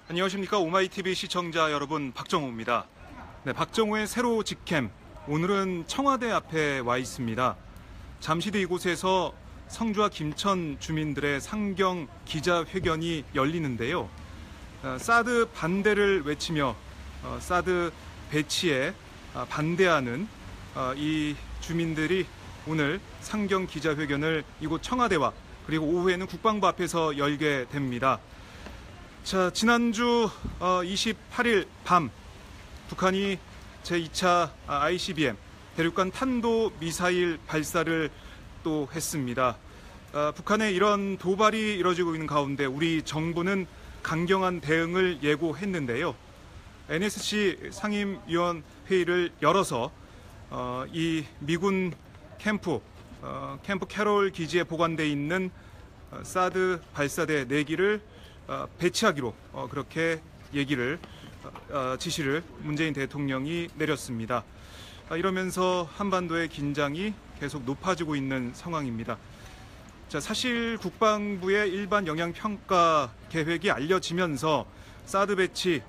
안녕하십니까. 오마이TV 시청자 여러분, 박정호입니다. 네, 박정호의 새로 직캠. 오늘은 청와대 앞에 와 있습니다. 잠시 뒤 이곳에서 성주와 김천 주민들의 상경 기자회견이 열리는데요. 사드 반대를 외치며 사드 배치에 반대하는 이 주민들이 오늘 상경 기자회견을 이곳 청와대와 그리고 오후에는 국방부 앞에서 열게 됩니다. 자, 지난주 28일 밤 북한이 제2차 ICBM 대륙간 탄도 미사일 발사를 또 했습니다. 북한의 이런 도발이 이뤄지고 있는 가운데 우리 정부는 강경한 대응을 예고했는데요. NSC 상임위원회의를 열어서 이 미군 캠프 캐롤 기지에 보관돼 있는 사드 발사대 4기를 배치하기로 그렇게 지시를 문재인 대통령이 내렸습니다. 이러면서 한반도의 긴장이 계속 높아지고 있는 상황입니다. 자, 사실 국방부의 일반 영향평가 계획이 알려지면서 사드 배치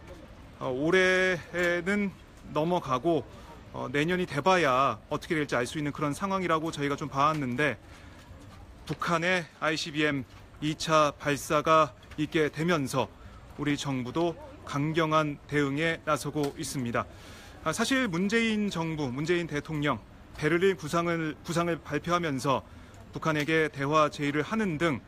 올해는 넘어가고 내년이 돼봐야 어떻게 될지 알 수 있는 그런 상황이라고 저희가 좀 봐왔는데, 북한의 ICBM 2차 발사가 있게 되면서 우리 정부도 강경한 대응에 나서고 있습니다. 사실 문재인 정부, 문재인 대통령 베를린 구상을 발표하면서 북한에게 대화 제의를 하는 등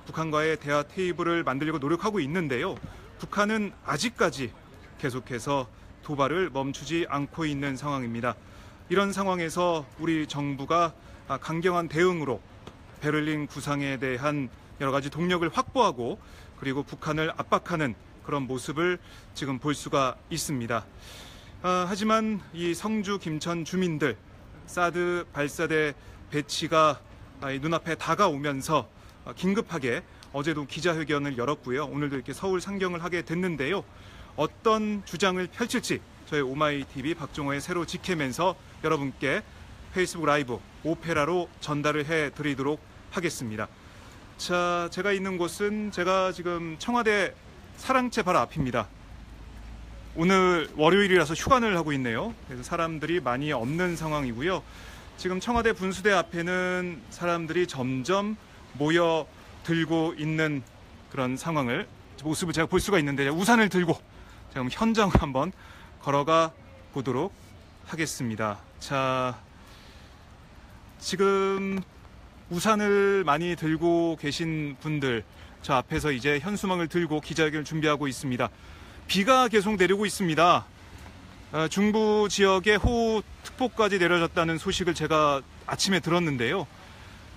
북한과의 대화 테이블을 만들려고 노력하고 있는데요. 북한은 아직까지 계속해서 도발을 멈추지 않고 있는 상황입니다. 이런 상황에서 우리 정부가 강경한 대응으로 베를린 구상에 대한 여러 가지 동력을 확보하고 그리고 북한을 압박하는 그런 모습을 지금 볼 수가 있습니다. 하지만 이 성주 김천 주민들 사드 발사대 배치가 눈앞에 다가오면서 긴급하게 어제도 기자회견을 열었고요. 오늘도 이렇게 서울 상경을 하게 됐는데요. 어떤 주장을 펼칠지 저희 오마이TV 박정호의 새로 직캠에서 여러분께 페이스북 라이브 오페라로 전달을 해드리도록 하겠습니다. 자, 제가 있는 곳은 제가 지금 청와대 사랑채 바로 앞입니다. 오늘 월요일이라서 휴관을 하고 있네요. 그래서 사람들이 많이 없는 상황이고요. 지금 청와대 분수대 앞에는 사람들이 점점 모여들고 있는 그런 모습을 제가 볼 수가 있는데, 우산을 들고 지금 현장을 한번 걸어가 보도록 하겠습니다. 자, 지금 우산을 많이 들고 계신 분들, 저 앞에서 이제 현수막을 들고 기자회견을 준비하고 있습니다. 비가 계속 내리고 있습니다. 중부 지역에 호우특보까지 내려졌다는 소식을 제가 아침에 들었는데요.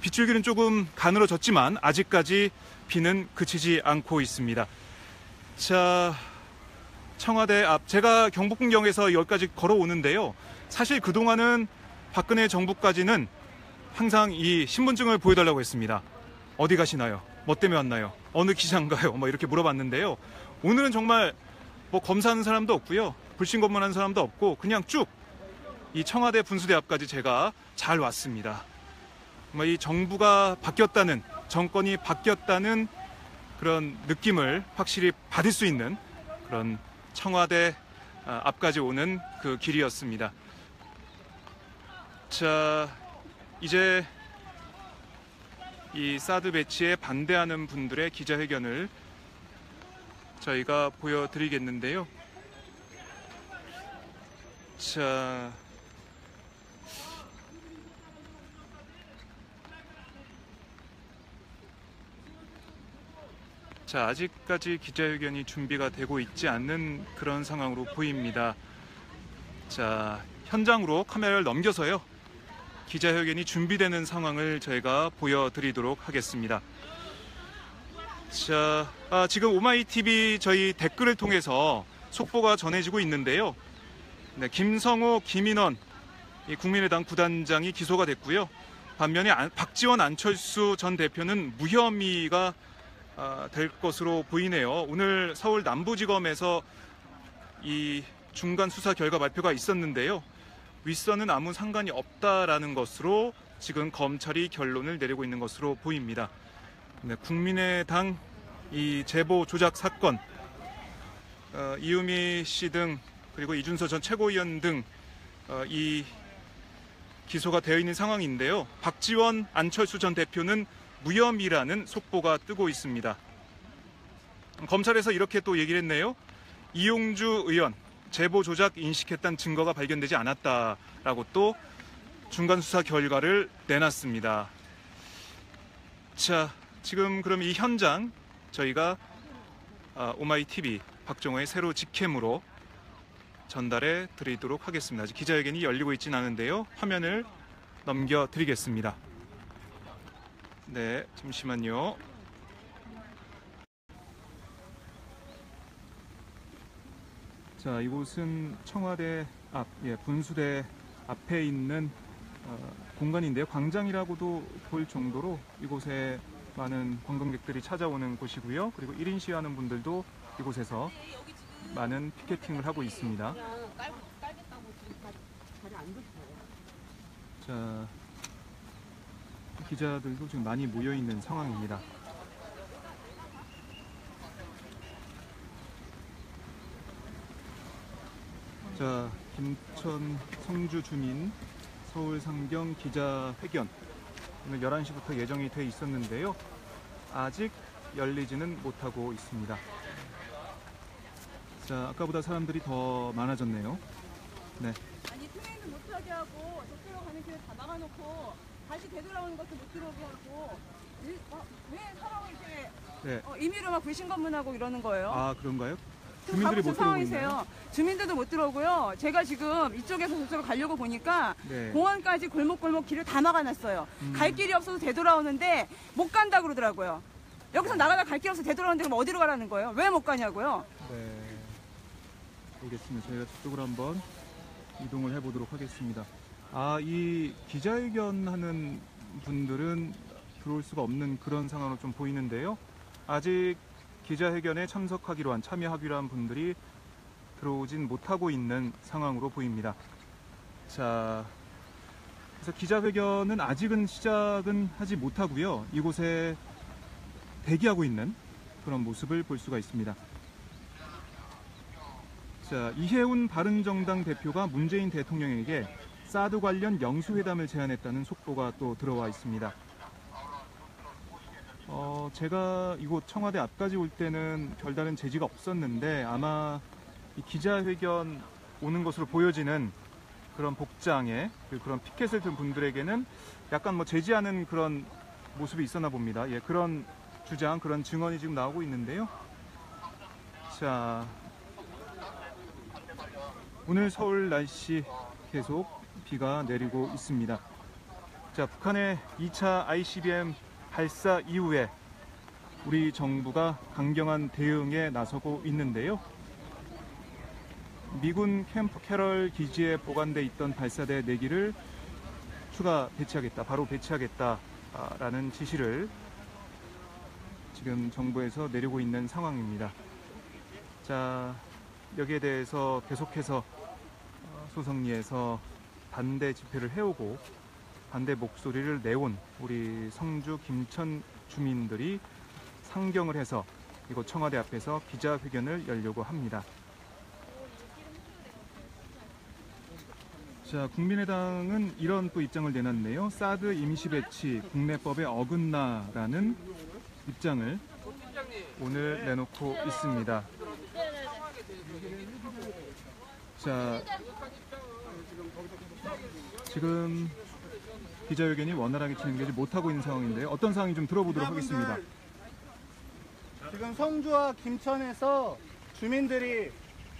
빗줄기는 조금 가늘어졌지만 아직까지 비는 그치지 않고 있습니다. 자, 청와대 앞, 제가 경복궁역에서 여기까지 걸어오는데요. 사실 그동안은 박근혜 정부까지는 항상 이 신분증을 보여달라고 했습니다. 어디 가시나요? 뭐 때문에 왔나요? 어느 기장가요? 뭐 이렇게 물어봤는데요. 오늘은 정말 뭐 검사하는 사람도 없고요. 불신 검문하는 사람도 없고 그냥 쭉 이 청와대 분수대 앞까지 제가 잘 왔습니다. 이 정부가 바뀌었다는, 정권이 바뀌었다는 그런 느낌을 확실히 받을 수 있는 그런 청와대 앞까지 오는 그 길이었습니다. 자, 이제 이 사드 배치에 반대하는 분들의 기자회견을 저희가 보여드리겠는데요. 자, 아직까지 기자회견이 준비가 되고 있지 않는 그런 상황으로 보입니다. 자, 현장으로 카메라를 넘겨서요. 기자회견이 준비되는 상황을 저희가 보여드리도록 하겠습니다. 자, 지금 오마이TV 저희 댓글을 통해서 속보가 전해지고 있는데요. 네, 김성호, 김인원 이 국민의당 부단장이 기소가 됐고요. 반면에 박지원, 안철수 전 대표는 무혐의가 될 것으로 보이네요. 오늘 서울 남부지검에서 이 중간 수사 결과 발표가 있었는데요. 윗선은 아무 상관이 없다라는 것으로 지금 검찰이 결론을 내리고 있는 것으로 보입니다. 네, 국민의당 이 제보 조작 사건 이유미 씨 등 그리고 이준서 전 최고위원 등 이 기소가 되어 있는 상황인데요. 박지원, 안철수 전 대표는 무혐의라는 속보가 뜨고 있습니다. 검찰에서 이렇게 또 얘기를 했네요. 이용주 의원 제보 조작 인식했다는 증거가 발견되지 않았다라고 또 중간 수사 결과를 내놨습니다. 자, 지금 그럼 이 현장 저희가 오마이TV 박정호의 새로 직캠으로 전달해 드리도록 하겠습니다. 아직 기자회견이 열리고 있지는 않은데요. 화면을 넘겨드리겠습니다. 네, 잠시만요. 자, 이곳은 청와대 앞, 분수대 앞에 있는 공간인데요. 광장이라고도 볼 정도로 이곳에 많은 관광객들이 찾아오는 곳이고요. 그리고 1인 시위하는 분들도 이곳에서 많은 피켓팅을 하고 있습니다. 자, 기자들도 지금 많이 모여 있는 상황입니다. 자, 김천 성주 주민 서울 상경 기자회견 오늘 11시부터 예정이 돼 있었는데요. 아직 열리지는 못하고 있습니다. 자, 아까보다 사람들이 더 많아졌네요. 네. 아니, 투명도 못하게 하고 저쪽으로 가는 길을 다 막아놓고 다시 되돌아오는 것도 못 들어오게 하고 왜 사람을 이렇게 네. 임의로 막 불신검문하고 이러는 거예요? 아, 그런가요? 주민들이 못 들어오고 있나요? 주민들도 못 들어오고요. 제가 지금 이쪽에서 저쪽으로 가려고 보니까 네. 공원까지 골목골목 길을 다 막아놨어요. 갈 길이 없어서 되돌아오는데 못 간다 그러더라고요. 여기서 나가다 갈 길 없어서 되돌아오는데 그럼 어디로 가라는 거예요? 왜 못 가냐고요? 네. 알겠습니다. 저희가 저쪽으로 한번 이동을 해보도록 하겠습니다. 아, 이 기자회견 하는 분들은 들어올 수가 없는 그런 상황으로 좀 보이는데요. 아직 기자회견에 참여하기로 한 분들이 들어오진 못하고 있는 상황으로 보입니다. 자, 그래서 기자회견은 아직은 시작은 하지 못하고요. 이곳에 대기하고 있는 그런 모습을 볼 수가 있습니다. 자, 이해운 바른정당 대표가 문재인 대통령에게 사드 관련 영수회담을 제안했다는 속보가 또 들어와 있습니다. 제가 이곳 청와대 앞까지 올 때는 별다른 제지가 없었는데 아마 이 기자회견 오는 것으로 보여지는 그런 복장에 그런 피켓을 든 분들에게는 약간 뭐 제지하는 그런 모습이 있었나 봅니다. 예, 그런 주장, 그런 증언이 지금 나오고 있는데요. 자, 오늘 서울 날씨 계속 비가 내리고 있습니다. 자, 북한의 2차 ICBM 발사 이후에 우리 정부가 강경한 대응에 나서고 있는데요. 미군 캠프 캐럴 기지에 보관돼 있던 발사대 4기를 추가 배치하겠다, 바로 배치하겠다라는 지시를 지금 정부에서 내리고 있는 상황입니다. 자, 여기에 대해서 계속해서 소성리에서 반대 집회를 해오고 반대 목소리를 내온 우리 성주 김천 주민들이 상경을 해서 이곳 청와대 앞에서 기자회견을 열려고 합니다. 자, 국민의당은 이런 또 입장을 내놨네요. 사드 임시 배치 국내법에 어긋나라는 입장을 오늘 내놓고 있습니다. 자, 지금 기자회견이 원활하게 진행되지 못하고 있는 상황인데요. 어떤 상황인지 좀 들어보도록 하겠습니다. 지금 성주와 김천에서 주민들이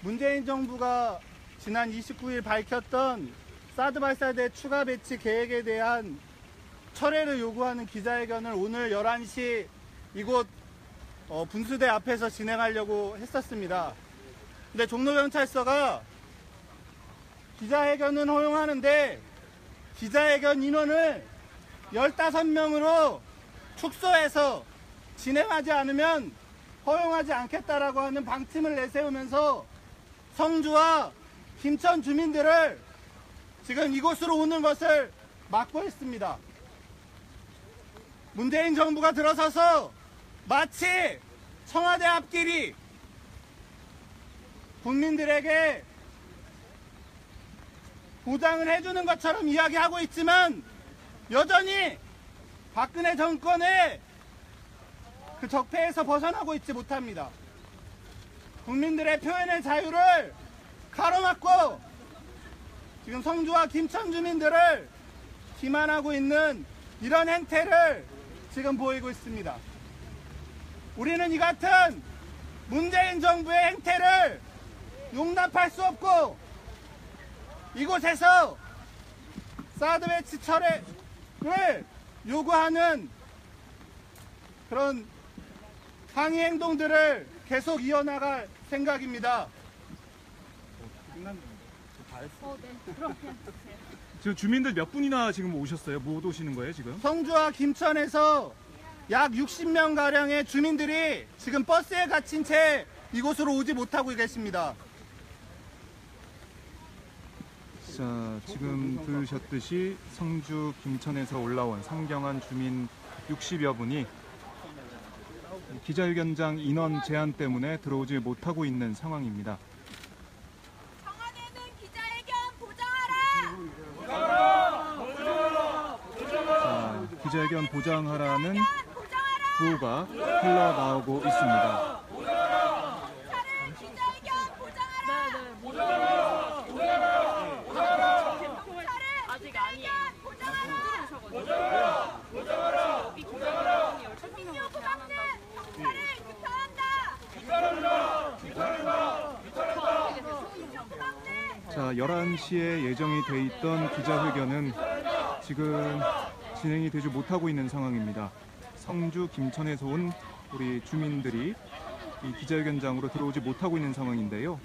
문재인 정부가 지난 29일 밝혔던 사드 발사대 추가 배치 계획에 대한 철회를 요구하는 기자회견을 오늘 11시 이곳 분수대 앞에서 진행하려고 했었습니다. 근데 종로경찰서가 기자회견은 허용하는데 기자회견 인원을 15명으로 축소해서 진행하지 않으면 허용하지 않겠다라고 하는 방침을 내세우면서 성주와 김천 주민들을 지금 이곳으로 오는 것을 막고 있습니다. 문재인 정부가 들어서서 마치 청와대 앞길이 국민들에게 보장을 해주는 것처럼 이야기하고 있지만 여전히 박근혜 정권의 그 적폐에서 벗어나고 있지 못합니다. 국민들의 표현의 자유를 가로막고 지금 성주와 김천 주민들을 기만하고 있는 이런 행태를 지금 보이고 있습니다. 우리는 이 같은 문재인 정부의 행태를 용납할 수 없고 이곳에서 사드 배치 철회를 요구하는 그런 항의 행동들을 계속 이어나갈 생각입니다. 지금 주민들 몇 분이나 지금 오셨어요? 못 오시는 거예요, 지금? 성주와 김천에서 약 60명 가량의 주민들이 지금 버스에 갇힌 채 이곳으로 오지 못하고 계십니다. 자, 지금 들으셨듯이 성주 김천에서 올라온 상경한 주민 60여 분이 기자회견장 인원 제한 때문에 들어오지 못하고 있는 상황입니다. 청와대는 기자회견 보장하라! 자, 기자회견 보장하라는 보장하라! 구호가 흘러나오고 있습니다. 차는 기자회견 보장하라! 아직 아니에요. 보장하라! 국민요 고맙는 경찰을 규탄한다! 자, 11시에 예정이 돼 있던 기자회견은 지금 진행이 되지 못하고 있는 상황입니다. 성주 김천에서 온 우리 주민들이 이 기자회견장으로 들어오지 못하고 있는 상황인데요.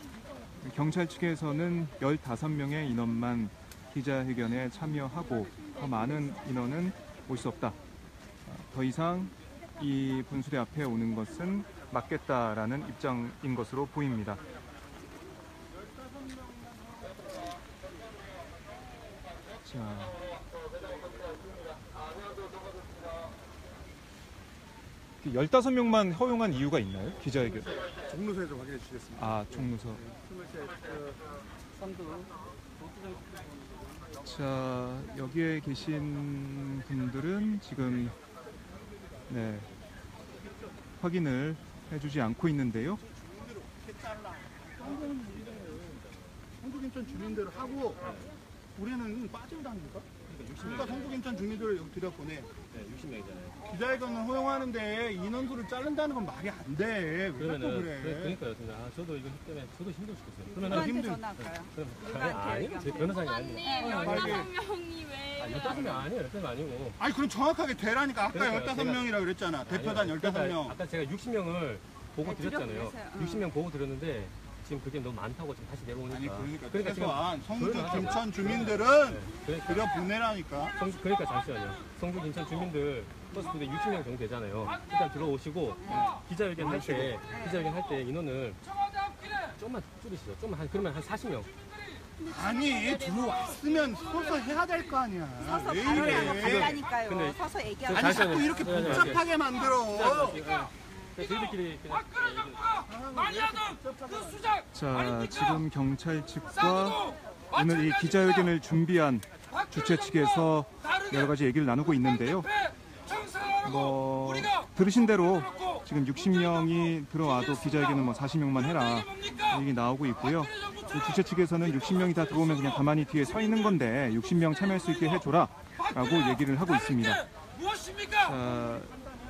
경찰 측에서는 15명의 인원만 기자회견에 참여하고 더 많은 인원은 올 수 없다. 더 이상 이 분수대 앞에 오는 것은 막겠다라는 입장인 것으로 보입니다. 자, 그 15명만 허용한 이유가 있나요? 기자회견. 종로서에서 확인해 주시겠습니다. 아, 종로서. 자, 여기에 계신 분들은 지금 네, 확인을 해주지 않고 있는데요. 성주김천 주민들을 하고 우리는 빠진다니까? 그러니까 성주김천 주민들을 여기 들여보내. 네, 60명이잖아요. 기자회견을 허용하는데 인원수를 자른다는 건 말이 안 돼. 왜 자꾸 그래? 그러니까요. 아, 저도 이거 때문에 저도 힘들 죽겠어요. 누구한테 힘들- 전화할까요? 아니요. 제 변호사님 아니에요. 명이 왜? 15명 아니에요. 15명 아니고. 아니 그럼 정확하게 되라니까. 아까 그러니까요. 15명이라고 그랬잖아. 대표단 아니요. 15명. 아까 제가 60명을 보고 네, 드렸잖아요. 드렸어요. 60명 보고 드렸는데 지금 그게 너무 많다고 지금 다시 내려오니까. 아니 그러니까 지금 최소한 성주 조용하죠. 김천 주민들은 네, 그러니까, 들여보내라니까. 그러니까 잠시만요. 성주 김천 주민들 버스 부대 60명 정도 되잖아요. 일단 들어오시고 기자회견 할 때 인원을 좀만 줄이시죠. 좀만 그러면 한 40명. 아니 들어왔으면 서서 해야 될 거 아니야. 서서 왜 바로 이래? 간다니까요. 근데- 서서 얘기하고. 아니 잠시만요. 자꾸 이렇게 네, 네, 네. 복잡하게 만들어. 저희들끼리 그냥 자, 지금 경찰 측과 오늘 이 기자회견을 준비한 주최 측에서 여러 가지 얘기를 나누고 있는데요. 뭐 들으신 대로 지금 60명이 들어와도 기자회견은 뭐 40명만 해라 얘기 나오고 있고요. 주최 측에서는 60명이 다 들어오면 그냥 가만히 뒤에 서 있는 건데 60명 참여할 수 있게 해줘라 라고 얘기를 하고 있습니다.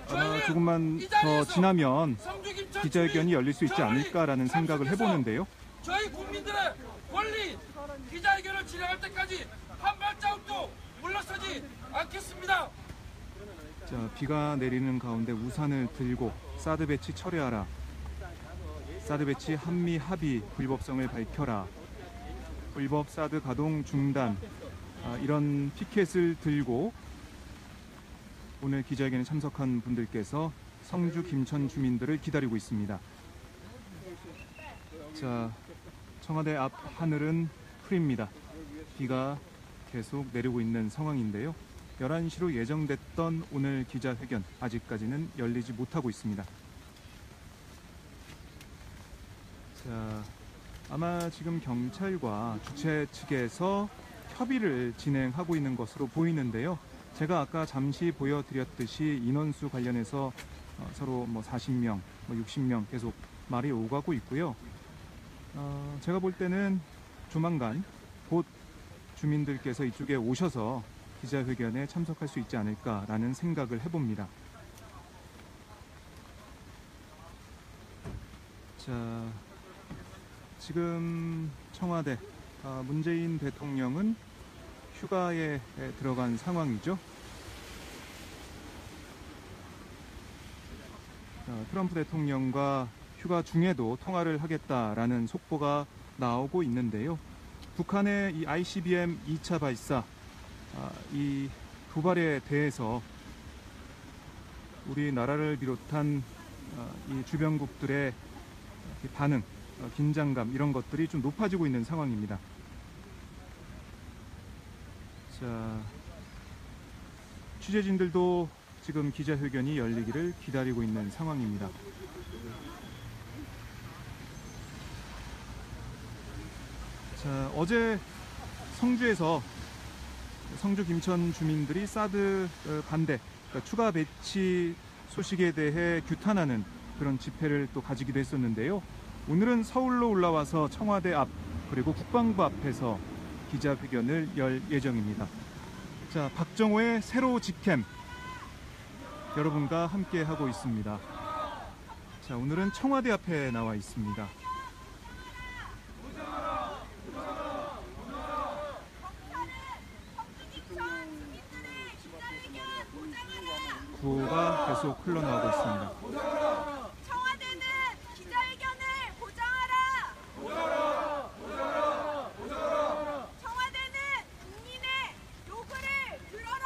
자, 아마 조금만 더 지나면 기자회견이 열릴 수 있지 않을까라는 생각을 해보는데요. 저희 국민들의 권리 기자회견을 진행할 때까지 한 발자국도 물러서지 않겠습니다. 자, 비가 내리는 가운데 우산을 들고 사드 배치 철회하라. 사드 배치 한미 합의 불법성을 밝혀라. 불법 사드 가동 중단. 이런 피켓을 들고 오늘 기자회견에 참석한 분들께서 성주 김천 주민들을 기다리고 있습니다. 자, 청와대 앞 하늘은 흐립니다. 비가 계속 내리고 있는 상황인데요. 11시로 예정됐던 오늘 기자회견 아직까지는 열리지 못하고 있습니다. 자, 아마 지금 경찰과 주최 측에서 협의를 진행하고 있는 것으로 보이는데요. 제가 아까 잠시 보여드렸듯이 인원수 관련해서 서로 40명, 60명 계속 말이 오가고 있고요. 제가 볼 때는 조만간 곧 주민들께서 이쪽에 오셔서 기자회견에 참석할 수 있지 않을까라는 생각을 해봅니다. 자, 지금 청와대 문재인 대통령은 휴가에 들어간 상황이죠. 트럼프 대통령과 휴가 중에도 통화를 하겠다라는 속보가 나오고 있는데요. 북한의 이 ICBM 2차 발사 이 도발에 대해서 우리나라를 비롯한 이 주변국들의 반응, 긴장감 이런 것들이 좀 높아지고 있는 상황입니다. 자, 취재진들도 지금 기자회견이 열리기를 기다리고 있는 상황입니다. 자, 어제 성주에서 성주 김천 주민들이 사드 반대, 그러니까 추가 배치 소식에 대해 규탄하는 그런 집회를 또 가지기도 했었는데요. 오늘은 서울로 올라와서 청와대 앞 그리고 국방부 앞에서 기자회견을 열 예정입니다. 자, 박정호의 세로 직캠 여러분과 함께 하고 있습니다. 자, 오늘은 청와대 앞에 나와 있습니다. 구호가 계속 흘러나오고 있습니다. 청와대는 기자회견을 보장하라. 청와대는 국민의 요구를 들어라.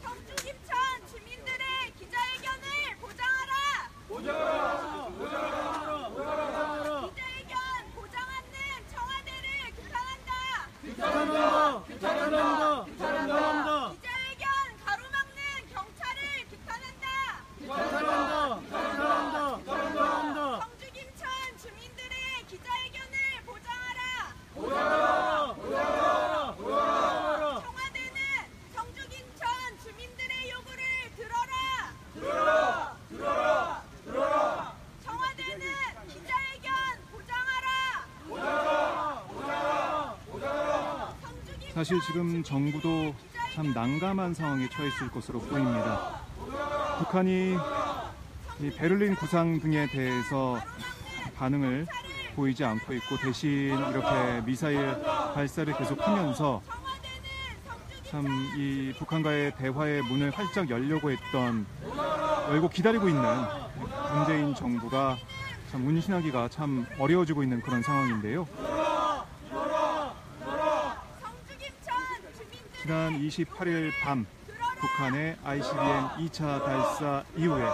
성주 김천 주민들의 기자회견을 보장하라. 기자회견 보장 않는 청와대를 규탄한다. 규탄한다. 기자회견 가로막는 경찰을 규탄한다. 성주 김천 주민들의 기자회견을 보장하라. 청와대는 성주 김천 주민들의 요구를 들어라. 청와대는 기자회견 보장하라. 사실 지금 정부도 참 난감한 상황에 처했을 것으로 보입니다. 북한이 이 베를린 구상 등에 대해서 반응을 보이지 않고 있고 대신 이렇게 미사일 발사를 계속하면서 참 이 북한과의 대화의 문을 활짝 열려고 열고 기다리고 있는 문재인 정부가 참 운신하기가 참 어려워지고 있는 그런 상황인데요. 지난 28일 밤 북한의 ICBM 2차 발사 이후에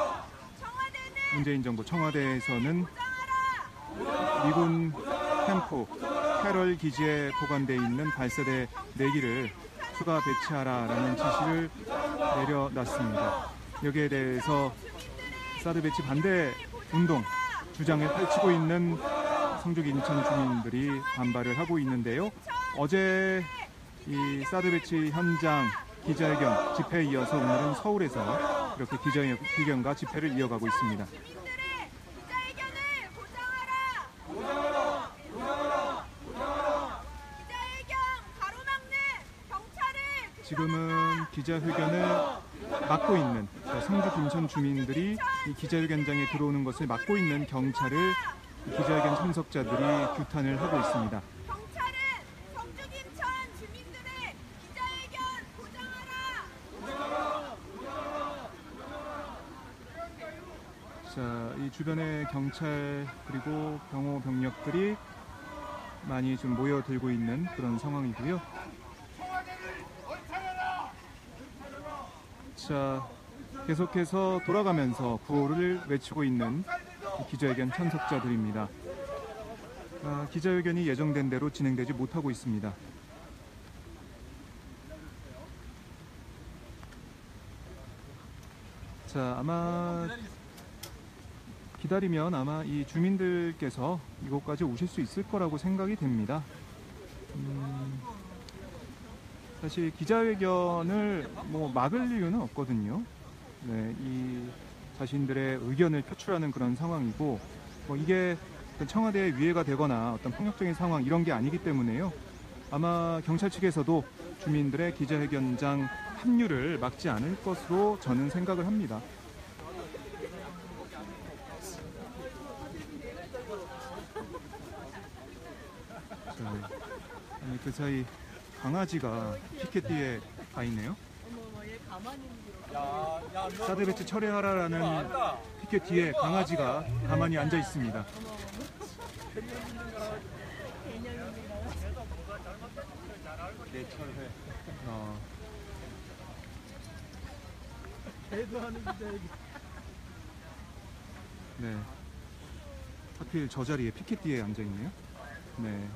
문재인 정부 청와대에서는 미군 캠프 캐럴 기지에 보관되어 있는 발사대 4기를 추가 배치하라라는 지시를 내려놨습니다. 여기에 대해서 사드 배치 반대 운동 주장을 펼치고 있는 성주 인천 주민들이 반발을 하고 있는데요. 어제 이 사드 배치 현장 기자회견 집회에 이어서 오늘은 서울에서 이렇게 기자회견과 집회를 이어가고 있습니다. 지금은 기자회견을 막고 있는 성주 김천 주민들이 이 기자회견장에 들어오는 것을 막고 있는 경찰을 기자회견 참석자들이 규탄을 하고 있습니다. 경찰은 성주 김천 주민들의 기자회견 보장하라. 자, 이 주변에 경찰 그리고 경호 병력들이 많이 좀 모여들고 있는 그런 상황이고요. 자, 계속해서 돌아가면서 구호를 외치고 있는 기자회견 참석자들입니다. 기자회견이 예정된 대로 진행되지 못하고 있습니다. 자, 아마 기다리면 아마 이 주민들께서 이곳까지 오실 수 있을 거라고 생각이 됩니다. 사실 기자회견을 뭐 막을 이유는 없거든요. 네, 이 자신들의 의견을 표출하는 그런 상황이고, 뭐 이게 청와대의 위해가 되거나 어떤 폭력적인 상황 이런 게 아니기 때문에요. 아마 경찰 측에서도 주민들의 기자회견장 합류를 막지 않을 것으로 저는 생각을 합니다. 자, 아니 그 사이 강아지가 피켓티에 가 있네요. 사드 배치 철회하라라는 피켓 뒤에 강아지가 가만히 앉아 있습니다. 네. 하필 저 자리에 피켓 뒤에 앉아 있네요. 네.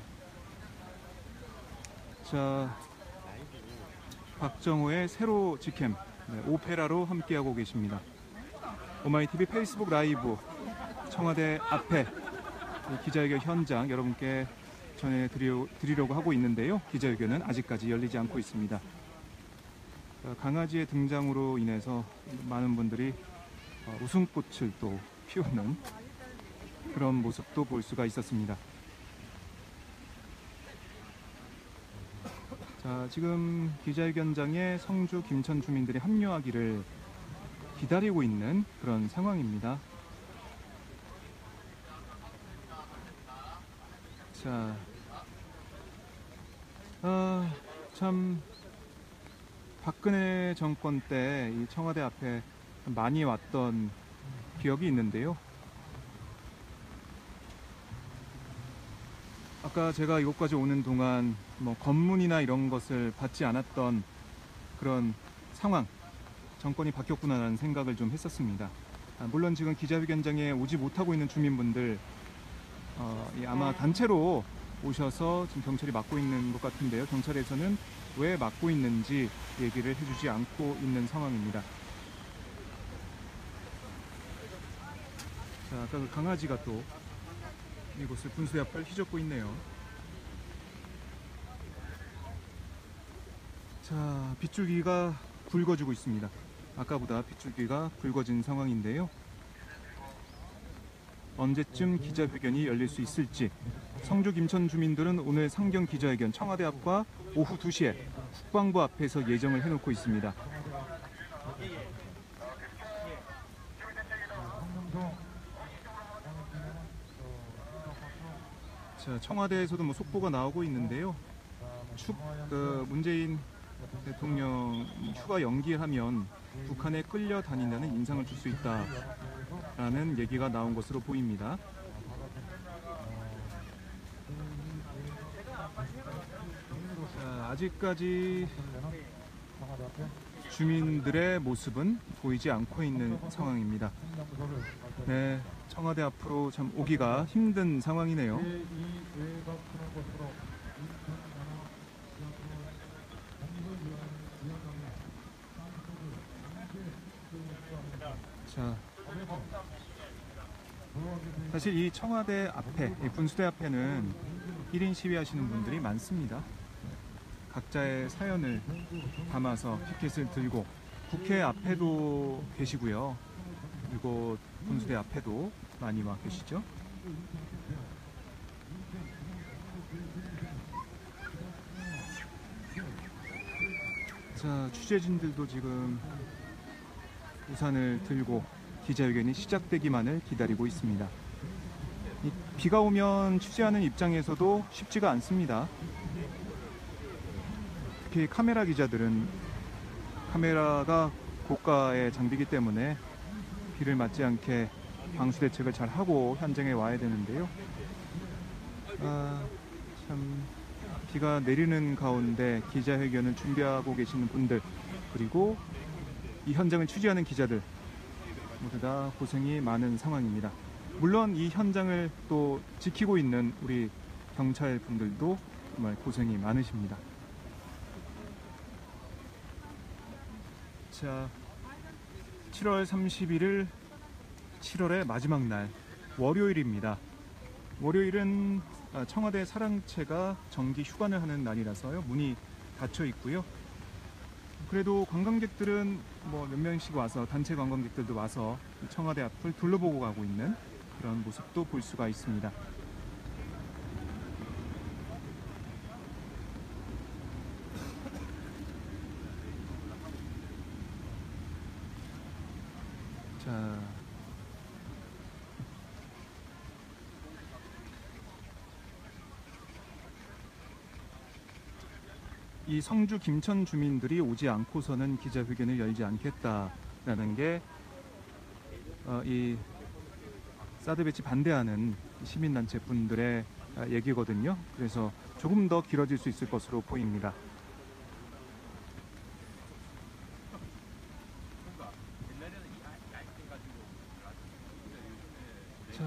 자, 박정호의 새로 직캠 오페라로 함께하고 계십니다. 오마이TV 페이스북 라이브 청와대 앞에 기자회견 현장 여러분께 전해드리려고 하고 있는데요. 기자회견은 아직까지 열리지 않고 있습니다. 강아지의 등장으로 인해서 많은 분들이 웃음꽃을 또 피우는 그런 모습도 볼 수가 있었습니다. 자, 지금 기자회견장에 성주 김천 주민들이 합류하기를 기다리고 있는 그런 상황입니다. 자, 참 박근혜 정권 때 이 청와대 앞에 많이 왔던 기억이 있는데요. 아까 제가 이곳까지 오는 동안 뭐 검문이나 이런 것을 받지 않았던 그런 상황, 정권이 바뀌었구나라는 생각을 좀 했었습니다. 물론 지금 기자회견장에 오지 못하고 있는 주민분들 아마 단체로 오셔서 지금 경찰이 막고 있는 것 같은데요. 경찰에서는 왜 막고 있는지 얘기를 해주지 않고 있는 상황입니다. 자, 아까 그 강아지가 또 이곳을 분수대 앞을 휘젓고 있네요. 자, 빗줄기가 굵어지고 있습니다. 아까보다 빗줄기가 굵어진 상황인데요. 언제쯤 기자회견이 열릴 수 있을지 성주 김천 주민들은 오늘 상경 기자회견 청와대 앞과 오후 2시에 국방부 앞에서 예정을 해놓고 있습니다. 자, 청와대에서도 뭐 속보가 나오고 있는데요. 문재인 대통령 휴가 연기하면 북한에 끌려다닌다는 인상을 줄 수 있다라는 얘기가 나온 것으로 보입니다. 자, 아직까지 주민들의 모습은 보이지 않고 있는 상황입니다. 네, 청와대 앞으로 참 오기가 힘든 상황이네요. 자, 사실 이 청와대 앞에, 이 분수대 앞에는 1인 시위하시는 분들이 많습니다. 각자의 사연을 담아서 피켓을 들고 국회 앞에도 계시고요. 그리고 분수대 앞에도 많이 와 계시죠. 자, 취재진들도 지금 우산을 들고 기자회견이 시작되기만을 기다리고 있습니다. 비가 오면 취재하는 입장에서도 쉽지가 않습니다. 특히 카메라 기자들은 카메라가 고가의 장비이기 때문에 비를 맞지 않게 방수 대책을 잘 하고 현장에 와야 되는데요. 참 비가 내리는 가운데 기자회견을 준비하고 계시는 분들, 그리고 이 현장을 취재하는 기자들 모두 다 고생이 많은 상황입니다. 물론 이 현장을 또 지키고 있는 우리 경찰 분들도 정말 고생이 많으십니다. 자, 7월 31일 7월의 마지막 날 월요일입니다. 월요일은 청와대 사랑채가 정기 휴관을 하는 날이라서요. 문이 닫혀 있고요. 그래도 관광객들은 뭐 몇 명씩 와서 단체 관광객들도 와서 청와대 앞을 둘러보고 가고 있는 그런 모습도 볼 수가 있습니다. 자, 이 성주 김천 주민들이 오지 않고서는 기자회견을 열지 않겠다라는 게 이 사드 배치 반대하는 시민단체 분들의 얘기거든요. 그래서 조금 더 길어질 수 있을 것으로 보입니다. 자,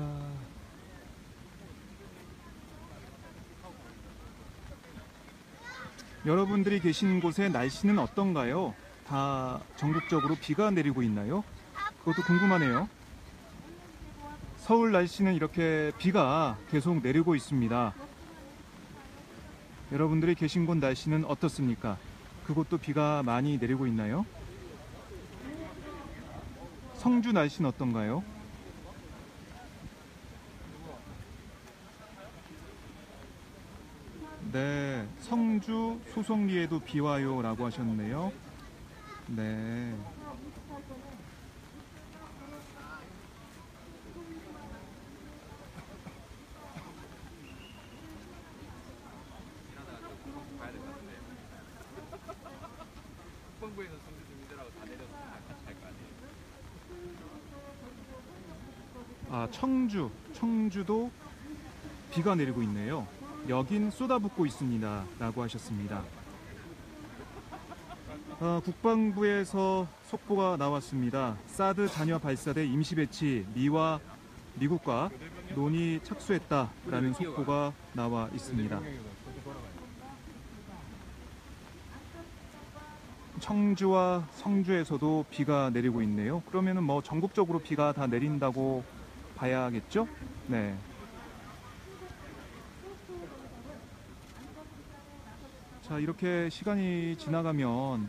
여러분들이 계신 곳의 날씨는 어떤가요? 다 전국적으로 비가 내리고 있나요? 그것도 궁금하네요. 서울 날씨는 이렇게 비가 계속 내리고 있습니다. 여러분들이 계신 곳 날씨는 어떻습니까? 그곳도 비가 많이 내리고 있나요? 성주 날씨는 어떤가요? 네, 성주 소송리에도 비 와요 라고 하셨네요. 네. 국방부에서 성주 주민들하고 다 내려서 같이 갈 거 아니에요? 아, 청주도 비가 내리고 있네요. 여긴 쏟아붓고 있습니다 라고 하셨습니다. 국방부에서 속보가 나왔습니다. 사드 잔여 발사대 임시배치 미와 미국과 논의 착수했다라는 속보가 나와 있습니다. 청주와 성주에서도 비가 내리고 있네요. 그러면은 뭐 전국적으로 비가 다 내린다고 봐야겠죠? 네. 자, 이렇게 시간이 지나가면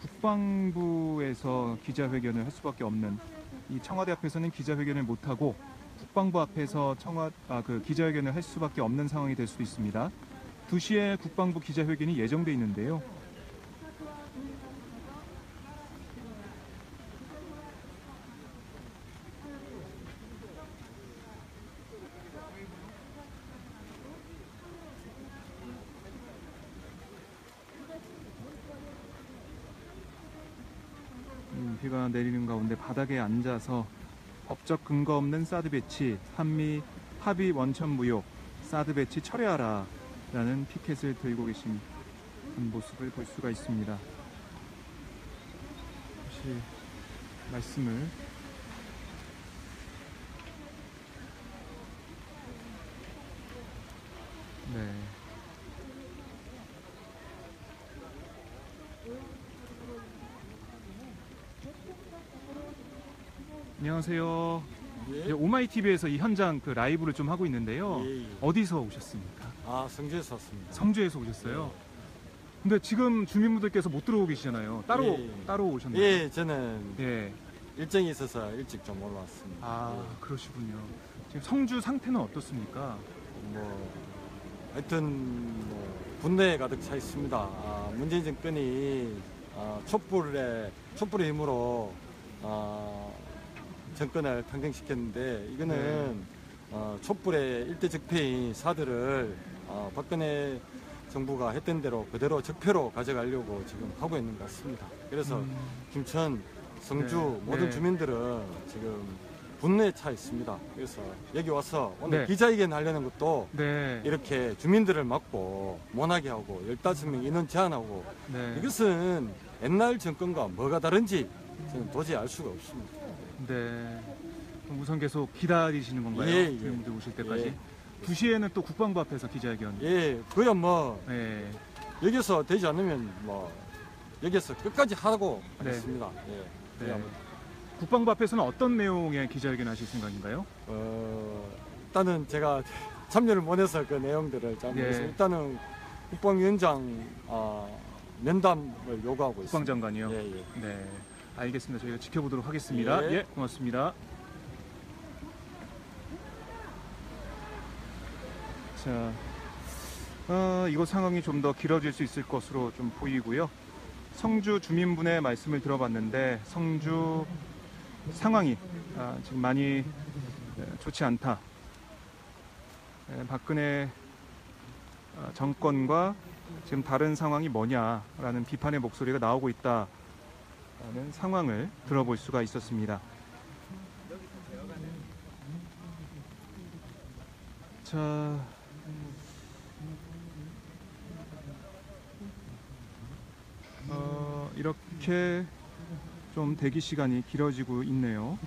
국방부에서 기자회견을 할 수밖에 없는, 이 청와대 앞에서는 기자회견을 못하고 국방부 앞에서 기자회견을 할 수밖에 없는 상황이 될 수도 있습니다. 2시에 국방부 기자회견이 예정돼 있는데요. 비가 내리는 가운데 바닥에 앉아서 법적 근거 없는 사드 배치, 한미 합의 원천 무효, 사드 배치 철회하라 라는 피켓을 들고 계신 모습을 볼 수가 있습니다. 혹시 말씀을 네. 안녕하세요. 예. 이제 오마이TV에서 이 현장 라이브를 좀 하고 있는데요. 예. 어디서 오셨습니까? 아, 성주에서 왔습니다. 성주에서 오셨어요. 근데 지금 주민분들께서 못 들어오고 계시잖아요. 따로 오셨나요? 예, 저는 예. 일정이 있어서 일찍 좀 올라왔습니다. 아, 그러시군요. 지금 성주 상태는 어떻습니까? 뭐 하여튼 분노에 가득 차 있습니다. 문재인 정권이 촛불의 힘으로 정권을 평정시켰는데, 이거는 촛불의 일대 적폐인 사드를 박근혜 정부가 했던 대로 그대로 적폐로 가져가려고 지금 하고 있는 것 같습니다. 그래서 김천, 성주 네. 모든 네. 주민들은 지금 분노에 차 있습니다. 그래서 여기 와서 오늘 네. 기자회견 하려는 것도 네. 이렇게 주민들을 막고 못하게 하고 15명 인원 제한하고, 네. 이것은 옛날 정권과 뭐가 다른지 저는 도저히 알 수가 없습니다. 네. 그럼 우선 계속 기다리시는 건가요? 예, 예. 주민분들 오실 때까지. 예. 2시에는 또 국방부 앞에서 기자회견. 예, 그야 뭐 네. 여기서 되지 않으면 뭐 여기서 끝까지 하고 네. 하겠습니다. 예, 그야 네. 뭐 국방부 앞에서는 어떤 내용의 기자회견 하실 생각인가요? 일단은 제가 참여를 못해서 그 내용들을 잘 모르겠어요. 예. 일단은 국방위원장 면담을 요구하고 있습니다. 국방장관이요? 예, 예. 네, 알겠습니다. 저희가 지켜보도록 하겠습니다. 예. 예, 고맙습니다. 자, 이곳 상황이 좀 더 길어질 수 있을 것으로 좀 보이고요. 성주 주민분의 말씀을 들어봤는데 성주 상황이 지금 많이 좋지 않다. 박근혜 정권과 지금 다른 상황이 뭐냐라는 비판의 목소리가 나오고 있다는 상황을 들어볼 수가 있었습니다. 자, 이렇게 좀 대기 시간이 길어지고 있네요.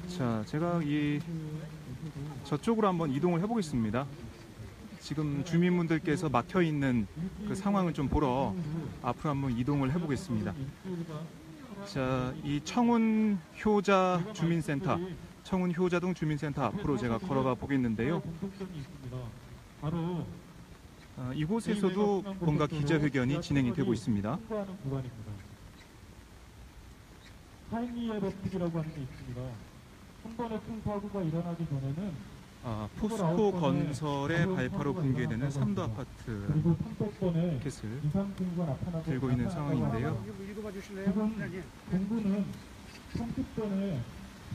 자, 제가 저쪽으로 한번 이동을 해보겠습니다. 지금 주민분들께서 막혀 있는 그 상황을 좀 보러 앞으로 한번 이동을 해보겠습니다. 자, 이 청운 효자 주민센터, 청운 효자동 주민센터 앞으로 제가 걸어가 보겠는데요. 이곳에서도 뭔가 기자회견이 진행이 되고 있습니다. 타이니에버티라고 하는 게 있습니다. 한 번에 큰 사고가 일어나기 전에는 포스코 건설의 발파로 붕괴되는 3도 아파트 그리고 300번의 켓을 이상 징후가 나타나고 들고 있는 상황인데요. 지금 공구는 30번의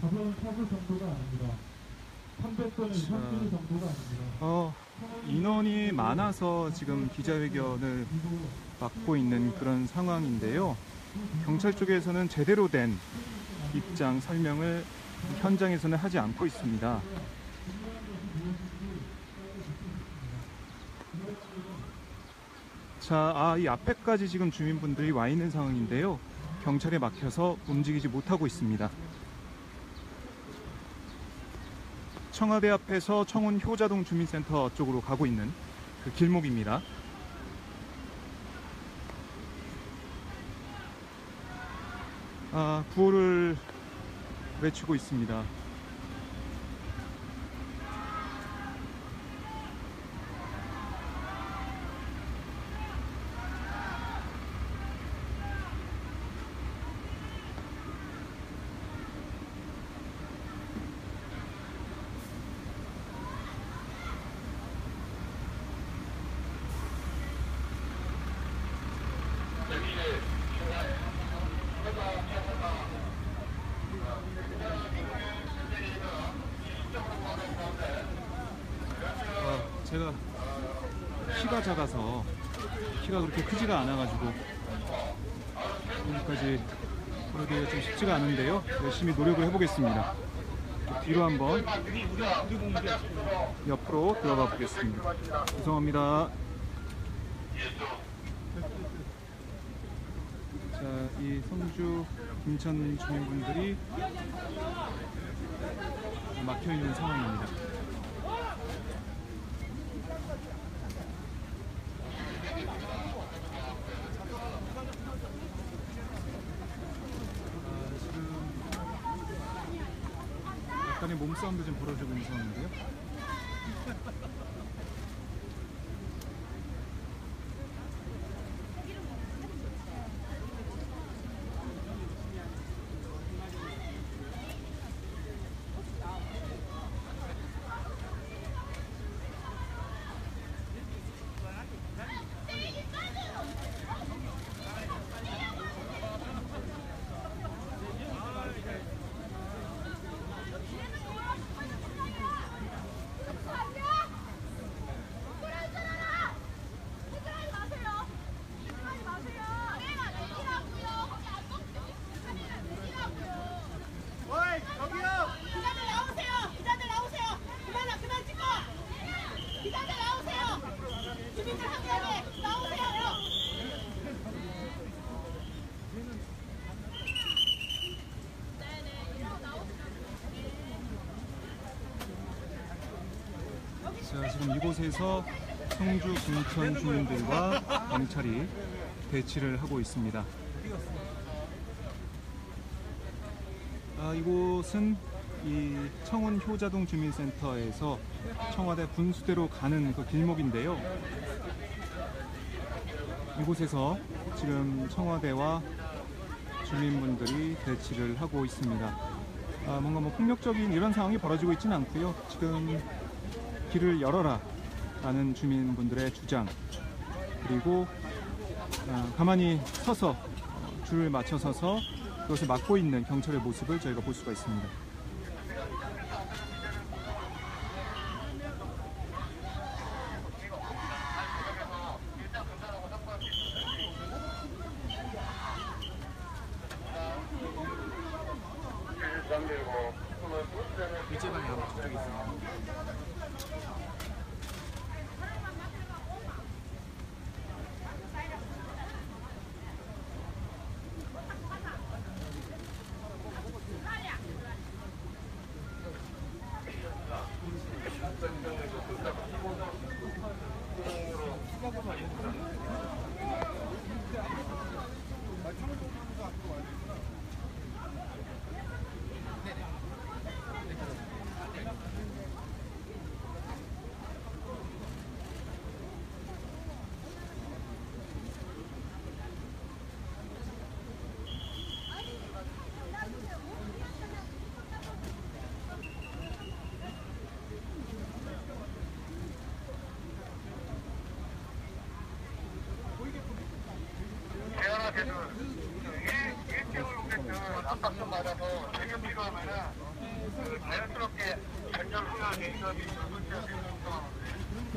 가벼운 사고 정도가 아닙니다. 300번의 이상 징후 정도가 아닙니다. 인원이 많아서 지금 기자회견을 맡고 있는 그런 상황인데요. 경찰 쪽에서는 제대로 된 입장 설명을 현장에서는 하지 않고 있습니다. 자, 이 앞에까지 지금 주민분들이 와 있는 상황인데요. 경찰에 막혀서 움직이지 못하고 있습니다. 청와대 앞에서 청운 효자동 주민센터 쪽으로 가고 있는 그 길목입니다. 구호를 외치고 있습니다. 제가 키가 작아서 키가 그렇게 크지가 않아가지고 여기까지 그러기가 좀 쉽지가 않은데요. 열심히 노력을 해보겠습니다. 뒤로 한번 옆으로 들어가 보겠습니다. 죄송합니다. 자, 이 성주 김천 주민분들이 막혀 있는 상황입니다. 약간의 몸싸움도 좀 벌어지고 있는 상황인데요. 지금 이곳에서 성주 김천 주민들과 경찰이 대치를 하고 있습니다. 이곳은 이 청운 효자동 주민센터에서 청와대 분수대로 가는 그 길목인데요. 이곳에서 지금 청와대와 주민분들이 대치를 하고 있습니다. 뭔가 폭력적인 이런 상황이 벌어지고 있지는 않고요. 지금 길을 열어라 라는 주민분들의 주장, 그리고 가만히 서서 줄을 맞춰 서서 그것을 막고 있는 경찰의 모습을 저희가 볼 수가 있습니다. 일제방이 아마 저쪽에 있어요.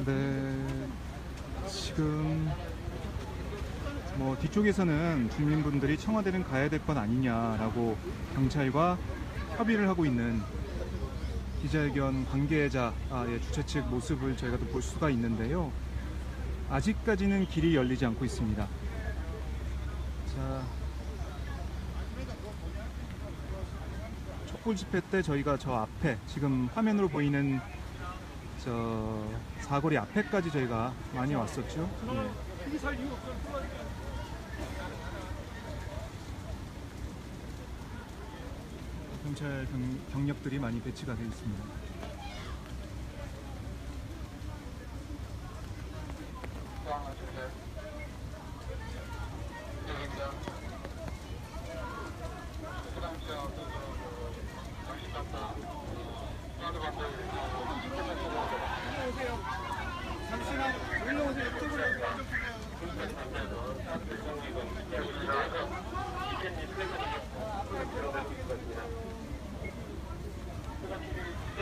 네, 지금 뒤쪽에서는 주민분들이 청와대는 가야 될 건 아니냐라고 경찰과 협의를 하고 있는 기자회견 관계자의 주최 측 모습을 저희가 또 볼 수가 있는데요. 아직까지는 길이 열리지 않고 있습니다. 자, 촛불 집회 때 저희가 저 앞에 지금 화면으로 보이는 저 사거리 앞에까지 저희가 많이 왔었죠. 예. 경찰 경력들이 많이 배치가 되어 있습니다.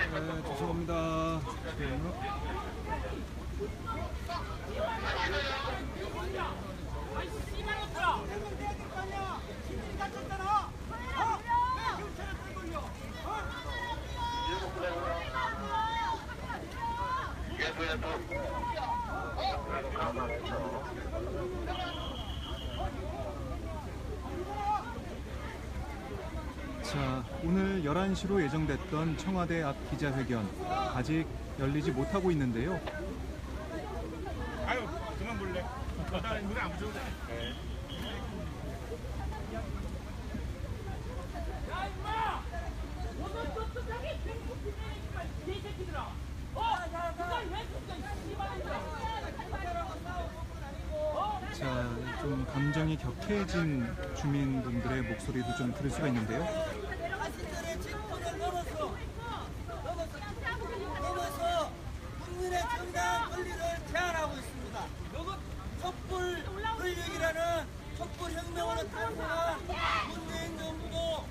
네, 죄송합니다. 자, 오늘 11시로 예정됐던 청와대 앞 기자회견 아직 열리지 못하고 있는데요. 아유, 그만 볼래. 나 노래 안 부르는데. 야 임마! 오늘 쫓쫓하게 행복해 이 새끼들아! 누가 왜 죽여 이 씨발놈들아! 자, 좀 감정이 격해진 주민분들의 목소리도 좀 들을 수가 있는데요. 자신들의 직권을 넘어서 국민의 정당한 권리를 제한하고 있습니다. 촛불 권력이라는 촛불 혁명으로 탄생한 문재인 정부도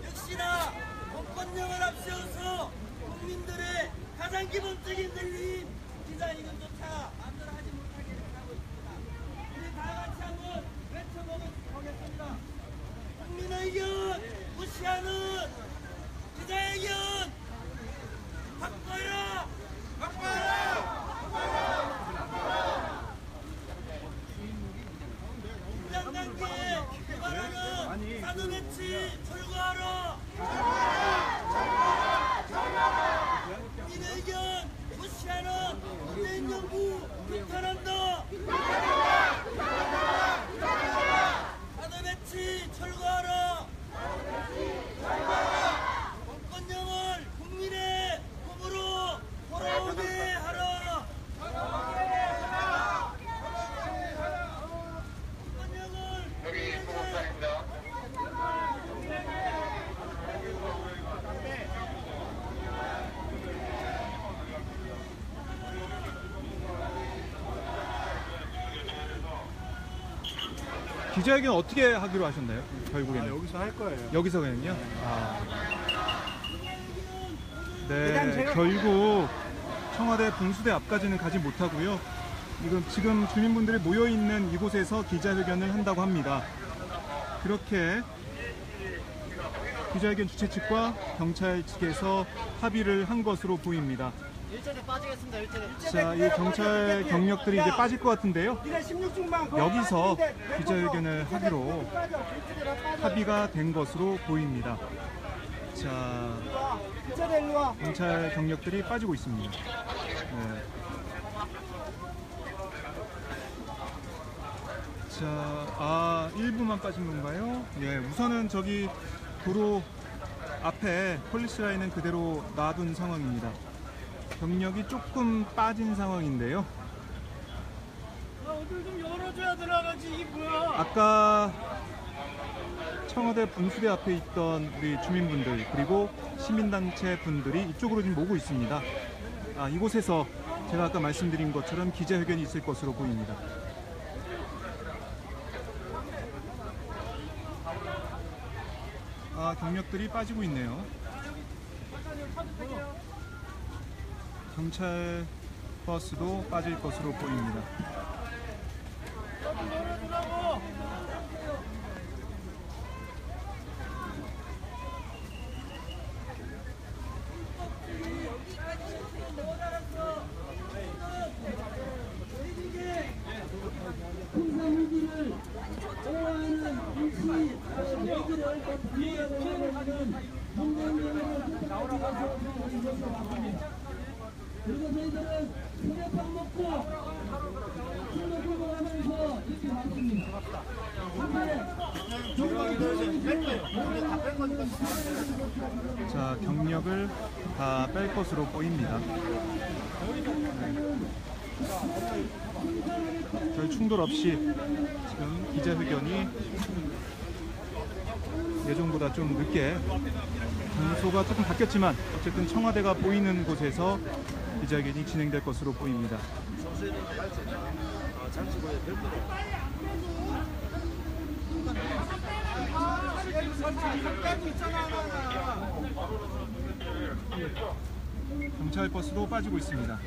역시나 공권력을 앞세워서 국민들의 가장 기본적인 권리인 기자회견조차 마음대로 하지 못하게 하고 있습니다. 우리 다 같이 한번 외쳐보겠습니다. 국민의 의견 무시하는 기자회견 바꿔라! 인간관계 개발하는 사전배치 철거하라! 국민의 의견 무시하는 기자회견 어떻게 하기로 하셨나요? 결국에는 여기서 할 거예요. 여기서 그냥요? 네, 결국 청와대 분수대 앞까지는 가지 못하고요. 지금 주민분들이 모여 있는 이곳에서 기자회견을 한다고 합니다. 그렇게 기자회견 주최 측과 경찰 측에서 합의를 한 것으로 보입니다. 일전에 빠지겠습니다. 일전에. 자, 이 경찰 경력들이 이제 빠질 것 같은데요. 여기서 기자회견을 하기로 합의가 된 것으로 보입니다. 자, 경찰 경력들이 빠지고 있습니다. 네. 자, 일부만 빠진 건가요? 예, 우선은 저기 도로 앞에 폴리스 라인은 그대로 놔둔 상황입니다. 경력이 조금 빠진 상황인데요. 어딜 좀 열어줘야 들어가지 이게 뭐야? 아까 청와대 분수대 앞에 있던 우리 주민분들 그리고 시민단체 분들이 이쪽으로 지금 오고 있습니다. 이곳에서 제가 아까 말씀드린 것처럼 기자회견이 있을 것으로 보입니다. 경력들이 빠지고 있네요. 경찰 버스도 빠질 것으로 보입니다. 그리고 저희들은 소개판 먹고 술도 들고 가면서 이렇게 왔습니다. 자, 경력을 다 뺄 것으로 보입니다. 별 충돌 없이 지금 기자회견이 예정보다 좀 늦게 장소가 조금 바뀌었지만 어쨌든 청와대가 보이는 곳에서 기자회견이 진행될 것으로 보입니다. 경찰 버스도 빠지고 있습니다.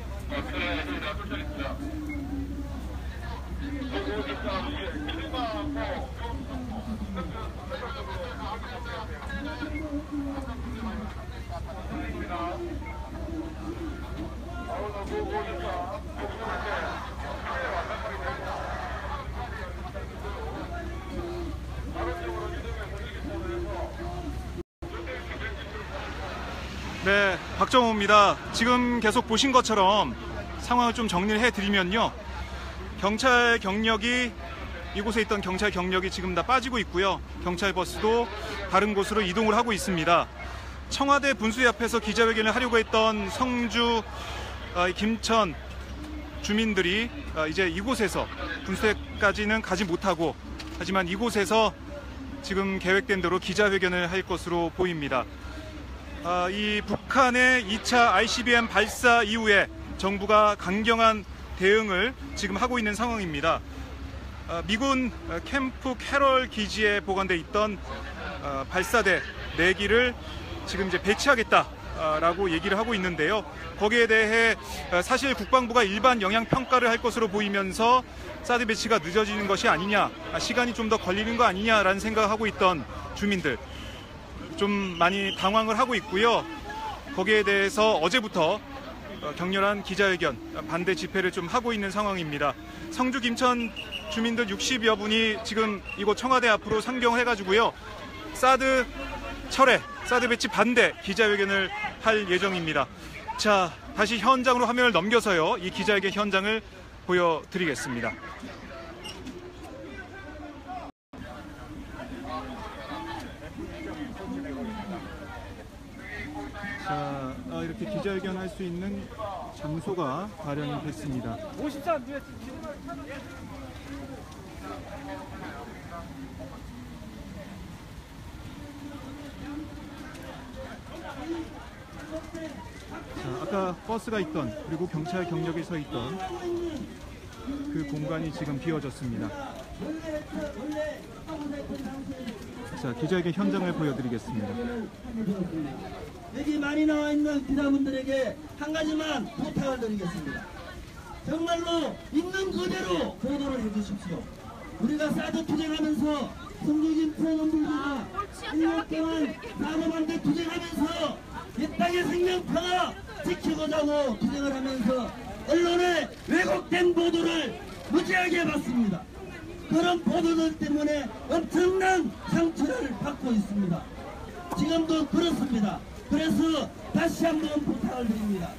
네, 박정호입니다. 지금 계속 보신 것처럼 상황을 좀 정리를 해드리면요. 경찰 경력이 이곳에 있던 경찰 경력이 지금 다 빠지고 있고요. 경찰 버스도 다른 곳으로 이동을 하고 있습니다. 청와대 분수대 앞에서 기자회견을 하려고 했던 성주, 김천 주민들이 이제 이곳에서 분수대까지는 가지 못하고 하지만 이곳에서 지금 계획된 대로 기자회견을 할 것으로 보입니다. 이 북한의 2차 ICBM 발사 이후에 정부가 강경한 대응을 지금 하고 있는 상황입니다. 미군 캠프 캐럴 기지에 보관돼 있던 발사대 4기를 지금 이제 배치하겠다라고 얘기를 하고 있는데요. 거기에 대해 사실 국방부가 일반 영향 평가를 할 것으로 보이면서 사드 배치가 늦어지는 것이 아니냐, 시간이 좀 더 걸리는 거 아니냐라는 생각을 하고 있던 주민들 좀 많이 당황을 하고 있고요. 거기에 대해서 어제부터 격렬한 기자회견, 반대 집회를 좀 하고 있는 상황입니다. 성주 김천 주민들 60여 분이 지금 이곳 청와대 앞으로 상경을 해가지고요. 사드 철회, 사드 배치 반대 기자회견을 할 예정입니다. 자, 다시 현장으로 화면을 넘겨서요. 이 기자회견 현장을 보여드리겠습니다. 자, 이렇게 기자회견 할 수 있는 장소가 마련이 됐습니다. 53 자, 아까 버스가 있던 그리고 경찰 경력이 서 있던 그 공간이 지금 비워졌습니다. 원래 하고자 했던 당시에 자, 기자회견 현장을 보여드리겠습니다. 여기 많이 나와 있는 기자분들에게 한 가지만 부탁을 드리겠습니다. 정말로 있는 그대로 보도를 해주십시오. 우리가 사드 투쟁하면서 성주김천 원불교가 1년 동안 사고만대 투쟁하면서 이 땅의 생명평화 지키고자 하고 투쟁을 하면서 언론의 왜곡된 보도를 무지하게 받습니다. 그런 보도들 때문에 엄청난 상처를 받고 있습니다. 지금도 그렇습니다. 그래서 다시 한번 부탁을 드립니다.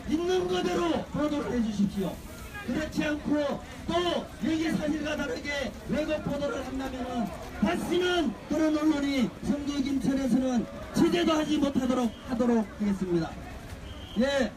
있는 그대로 보도를 해주십시오. 그렇지 않고 또 여기 사실과 다르게 왜곡 보도를 한다면 다시는 그런 언론이 성주 김천에서는 취재도 하지 못하도록 하겠습니다. 예,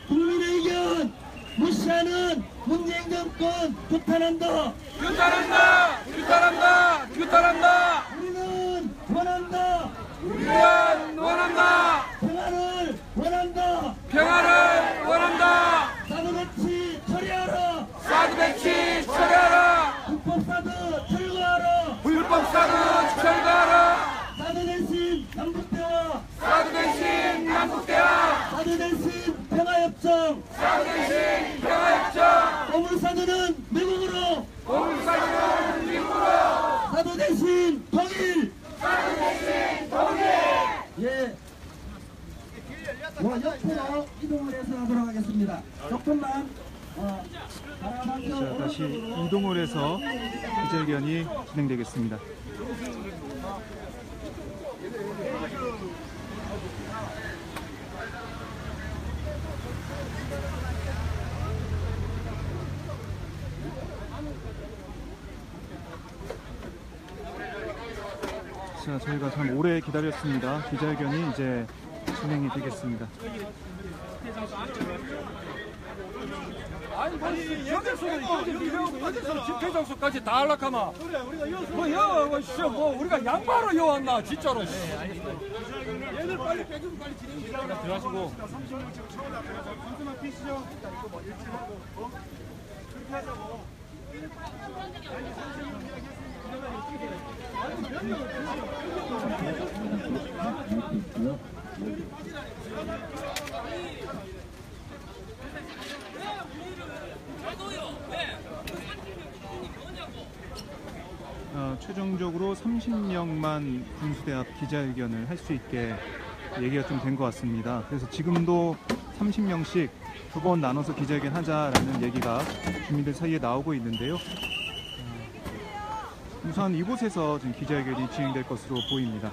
국민의 의견 무시하는 문재인 정권 규탄한다. 규탄한다! 규탄한다! 규탄한다! 우리는 원한다. 우리는 원한다! 평화를 원한다. 평화를 원한다! 사드 배치 처리하라. 사드 배치 처리하라! 불법 사드 철거하라. 불법 사드 철거하라! 사드 대신 남북대화. 사드 대신 남북대화! 사드 대신 평화협정. 사드 대신 평화협정! 고물사드는 미국으로. 고물사드는 미국으로! 사드 대신 통일. 사드 대신 통일! 예. 옆으로 이동을 해서 하도록 하겠습니다. 조금만 자, 다시 이동을 해서 기자회견이 진행되겠습니다. 자, 저희가 참 오래 기다렸습니다. 기자회견이 이제 진행이 되겠습니다. 아니 여기서 집회 장소까지 다 하락하마. 뭐 우리가 양말로 여왔나 진짜로. 얘들 빨리 빼주고 빨리 진행해. 들어가시고. 잠깐만 피시죠. 이거 뭐 일치하고 그렇게 하자고. 최종적으로 30명만 군수대 앞 기자회견을 할 수 있게 얘기가 좀 된 것 같습니다. 그래서 지금도 30명씩 2번 나눠서 기자회견 하자라는 얘기가 주민들 사이에 나오고 있는데요. 우선 이곳에서 지금 기자회견이 진행될 것으로 보입니다.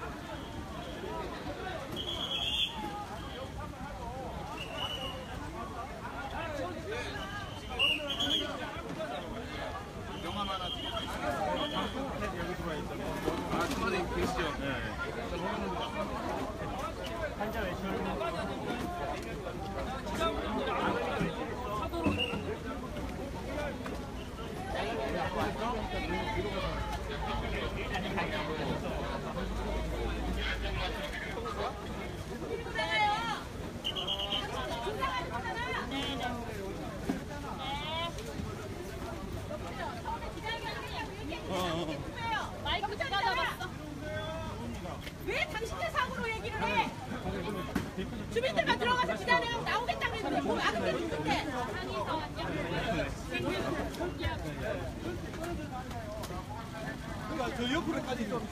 왜 당신들 사고로 얘기를 해? 주민들만 들어가서 기다리면 나오겠다 그랬는데 뭐 아는 게 누군데? 저 옆으로까지 좀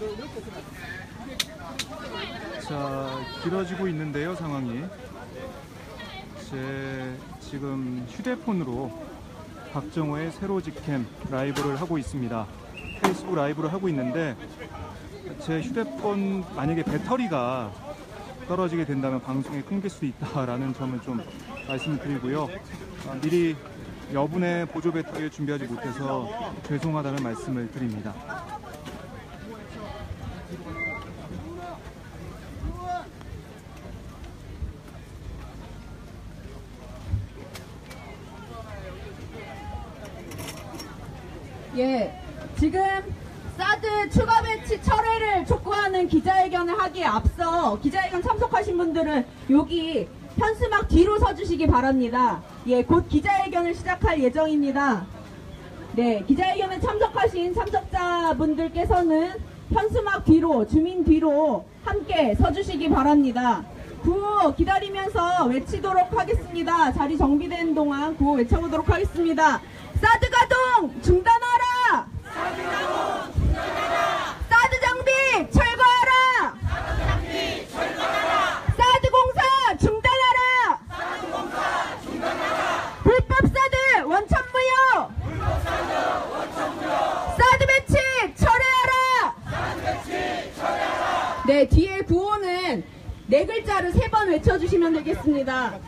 자, 길어지고 있는데요, 상황이. 제 지금 휴대폰으로 박정호의 새로 직캠 라이브를 하고 있습니다. 페이스북 라이브를 하고 있는데 제 휴대폰 만약에 배터리가 떨어지게 된다면 방송에 끊길 수 있다라는 점을 좀 말씀드리고요. 미리 여분의 보조 배터리를 준비하지 못해서 죄송하다는 말씀을 드립니다. 예, 지금 사드 추가 배치 철회를 촉구하는 기자회견을 하기에 앞서 기자회견 참석하신 분들은 여기 현수막 뒤로 서주시기 바랍니다. 예, 곧 기자회견을 시작할 예정입니다. 네, 기자회견에 참석하신 참석자분들께서는 현수막 뒤로, 주민 뒤로 함께 서주시기 바랍니다. 구호 기다리면서 외치도록 하겠습니다. 자리 정비되는 동안 구호 외쳐보도록 하겠습니다. 사드 가동 중단하라! 사드 가동 중단하라! 사드 장비 철거하라! 사드 장비 철거하라! 사드 공사 중단하라! 사드 공사 중단하라! 불법 사드 원천 무효! 불법 사드 원천 무효! 사드 배치 철회하라! 사드 배치 철회하라! 네, 뒤에 구호는 네 글자를 3번 외쳐주시면 되겠습니다.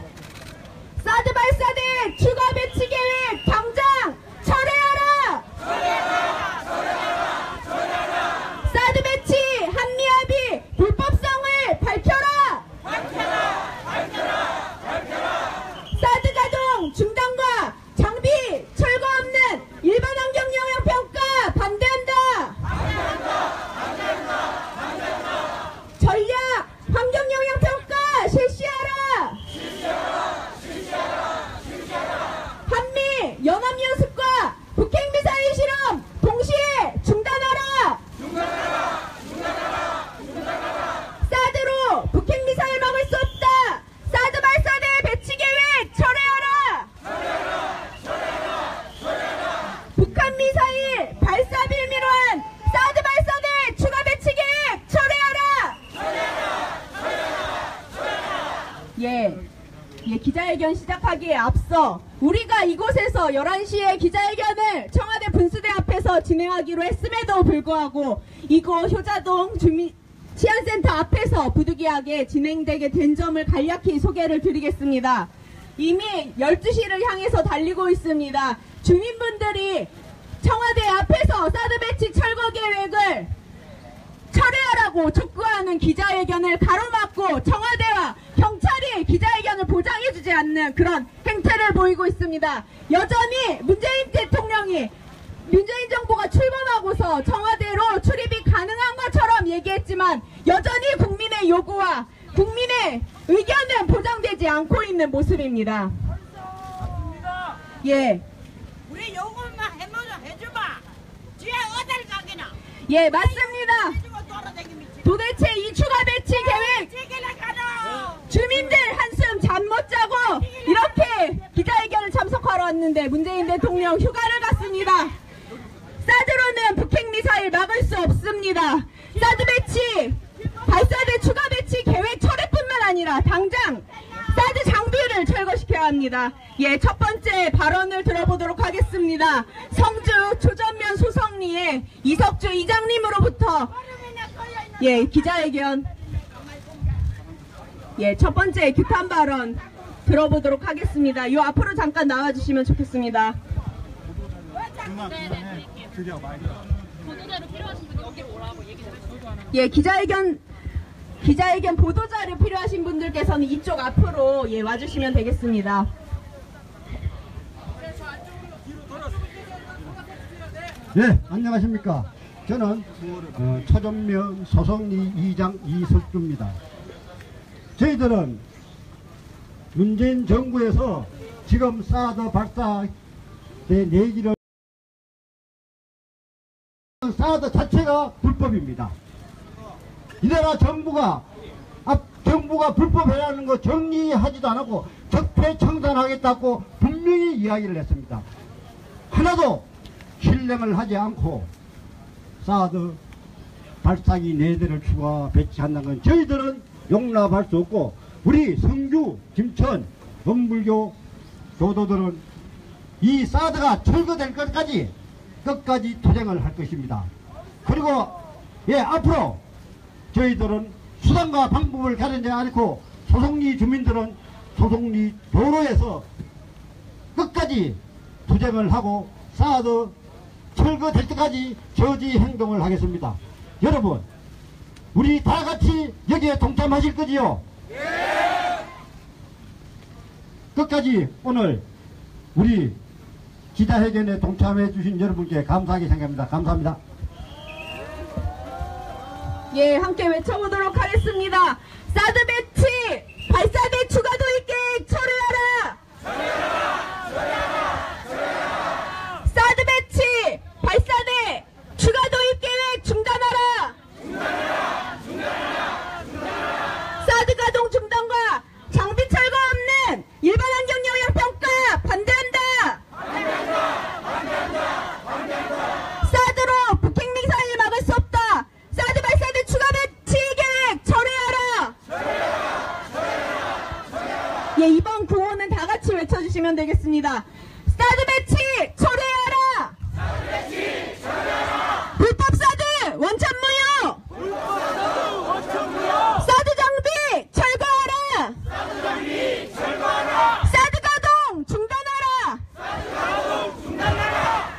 사드 발사대 추가 배치 계획 당장 철회하라! 철회하라! 철회하라! 철회하라! 사드 배치 한미합의 불법성을 밝혀라! 밝혀라! 밝혀라! 밝혀라! 사드 가동 중단과 장비 철거 없는 일반 환경 영향 평가 반대한다! 반대한다! 반대한다! 반대한다! 전략 환경 영향 평가 실시하라! 실시하라! 실시하라! 실시하라! 한미 연합연습과 북핵미사일 실험 동시에 중단하라! 중단하라! 중단하라! 중단하라! 사드로 북핵미사일 막을 수 없다! 사드 발사대 배치 계획 철회하라! 철회하라! 철회하라! 철회하라! 북한 미사일 발사 빌미로 한 사드 발사대 추가 배치 계획 철회하라! 철회하라! 철회하라! 철회하라! 예, 기자회견 시작하기에 앞서 우리가 이곳에서 11시에 기자회견을 청와대 분수대 앞에서 진행하기로 했음에도 불구하고 이곳 효자동 치안센터 앞에서 부득이하게 진행되게 된 점을 간략히 소개를 드리겠습니다. 이미 12시를 향해서 달리고 있습니다. 주민분들이 청와대 앞에서 사드 배치 철거 계획을 철회하라고 촉구하는 기자회견을 가로막고 청와대와 경찰이 기자회견을 보장해주지 않는 그런 행태를 보이고 있습니다. 여전히 문재인 대통령이 문재인 정부가 출범하고서 청와대로 출입이 가능한 것처럼 얘기했지만 여전히 국민의 요구와 국민의 의견은 보장되지 않고 있는 모습입니다. 예. 우리 요것만 해줘봐. 뒤에 어딜 가기나. 예, 맞습니다. 도대체 이 추가 배치 계획 주민들 한숨 잠 못 자고 이렇게 기자회견을 참석하러 왔는데 문재인 대통령 휴가를 갔습니다. 사드로는 북핵미사일 막을 수 없습니다. 사드 배치 발사대 추가 배치 계획 철회뿐만 아니라 당장 사드 장비를 철거시켜야 합니다. 예, 첫 번째 발언을 들어보도록 하겠습니다. 성주 조전면 소성리의 이석주 이장님으로부터 예, 기자회견 예, 첫 번째 규탄 발언 들어보도록 하겠습니다. 요 앞으로 잠깐 나와주시면 좋겠습니다. 보도자료 필요하신 분 여기로 오라고 얘기 좀 해주세요. 예, 기자회견 보도자료 필요하신 분들께서는 이쪽 앞으로 예, 와주시면 되겠습니다. 네, 안녕하십니까. 저는 초전면 소성리 2장 이석주입니다. 저희들은 문재인 정부에서 지금 사드 발사대 내기를 사드 자체가 불법입니다. 이 나라 정부가 불법이라는 거 정리하지도 않고 적폐청산하겠다고 분명히 이야기를 했습니다. 하나도 실행을 하지 않고 사드 발사기 4대를 추가 배치한다는 건 저희들은 용납할 수 없고 우리 성주, 김천, 원불교 교도들은 이 사드가 철거될 것까지 끝까지 투쟁을 할 것입니다. 그리고 예, 앞으로 저희들은 수단과 방법을 가리지 않고 소송리 주민들은 소송리 도로에서 끝까지 투쟁을 하고 사드 철거될 때까지 저지 행동을 하겠습니다. 여러분, 우리 다 같이 여기에 동참하실 거지요? 예! 끝까지 오늘 우리 기자회견에 동참해 주신 여러분께 감사하게 생각합니다. 감사합니다. 예, 함께 외쳐보도록 하겠습니다. 사드 배치 발사대 추가 도입 계획 철회하라! 철회하라! 철회하라! 철회하라! 사드 배치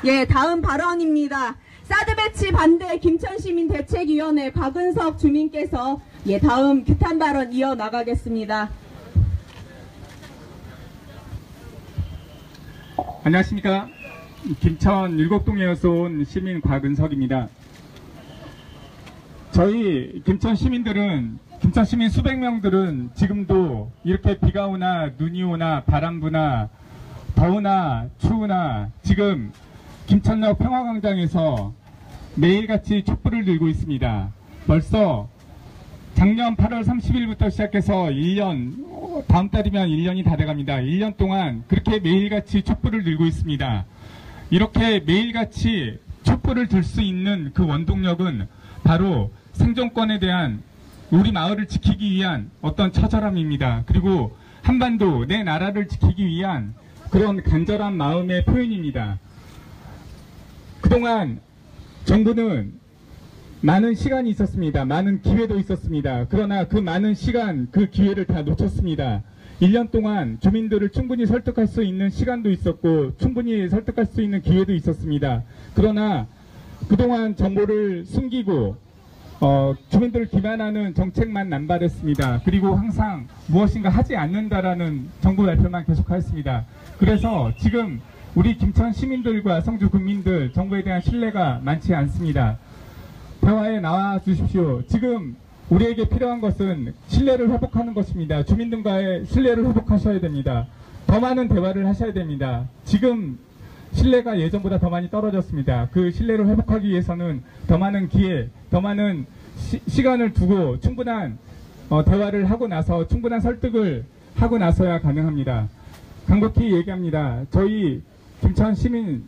예, 다음 발언입니다. 사드 배치 반대 김천시민대책위원회 곽은석 주민께서 예, 다음 규탄 발언 이어나가겠습니다. 안녕하십니까. 김천 율곡동에서 온 시민 곽은석입니다. 저희 김천 시민들은, 김천 시민 수백 명들은 지금도 이렇게 비가 오나 눈이 오나 바람 부나 더우나 추우나 지금 김천역 평화광장에서 매일같이 촛불을 들고 있습니다. 벌써 작년 8월 30일부터 시작해서 1년, 다음 달이면 1년이 다 돼갑니다. 1년 동안 그렇게 매일같이 촛불을 들고 있습니다. 이렇게 매일같이 촛불을 들 수 있는 그 원동력은 바로 생존권에 대한 우리 마을을 지키기 위한 어떤 처절함입니다. 그리고 한반도, 내 나라를 지키기 위한 그런 간절한 마음의 표현입니다. 그동안 정부는 많은 시간이 있었습니다. 많은 기회도 있었습니다. 그러나 그 많은 시간, 그 기회를 다 놓쳤습니다. 1년 동안 주민들을 충분히 설득할 수 있는 시간도 있었고 충분히 설득할 수 있는 기회도 있었습니다. 그러나 그동안 정보를 숨기고 주민들을 기만하는 정책만 남발했습니다. 그리고 항상 무엇인가 하지 않는다라는 정부 발표만 계속하였습니다. 그래서 지금 우리 김천 시민들과 성주 국민들 정부에 대한 신뢰가 많지 않습니다. 대화에 나와 주십시오. 지금 우리에게 필요한 것은 신뢰를 회복하는 것입니다. 주민들과의 신뢰를 회복하셔야 됩니다. 더 많은 대화를 하셔야 됩니다. 지금 신뢰가 예전보다 더 많이 떨어졌습니다. 그 신뢰를 회복하기 위해서는 더 많은 기회, 더 많은 시간을 두고 충분한 대화를 하고 나서 충분한 설득을 하고 나서야 가능합니다. 간곡히 얘기합니다. 저희 김천 시민,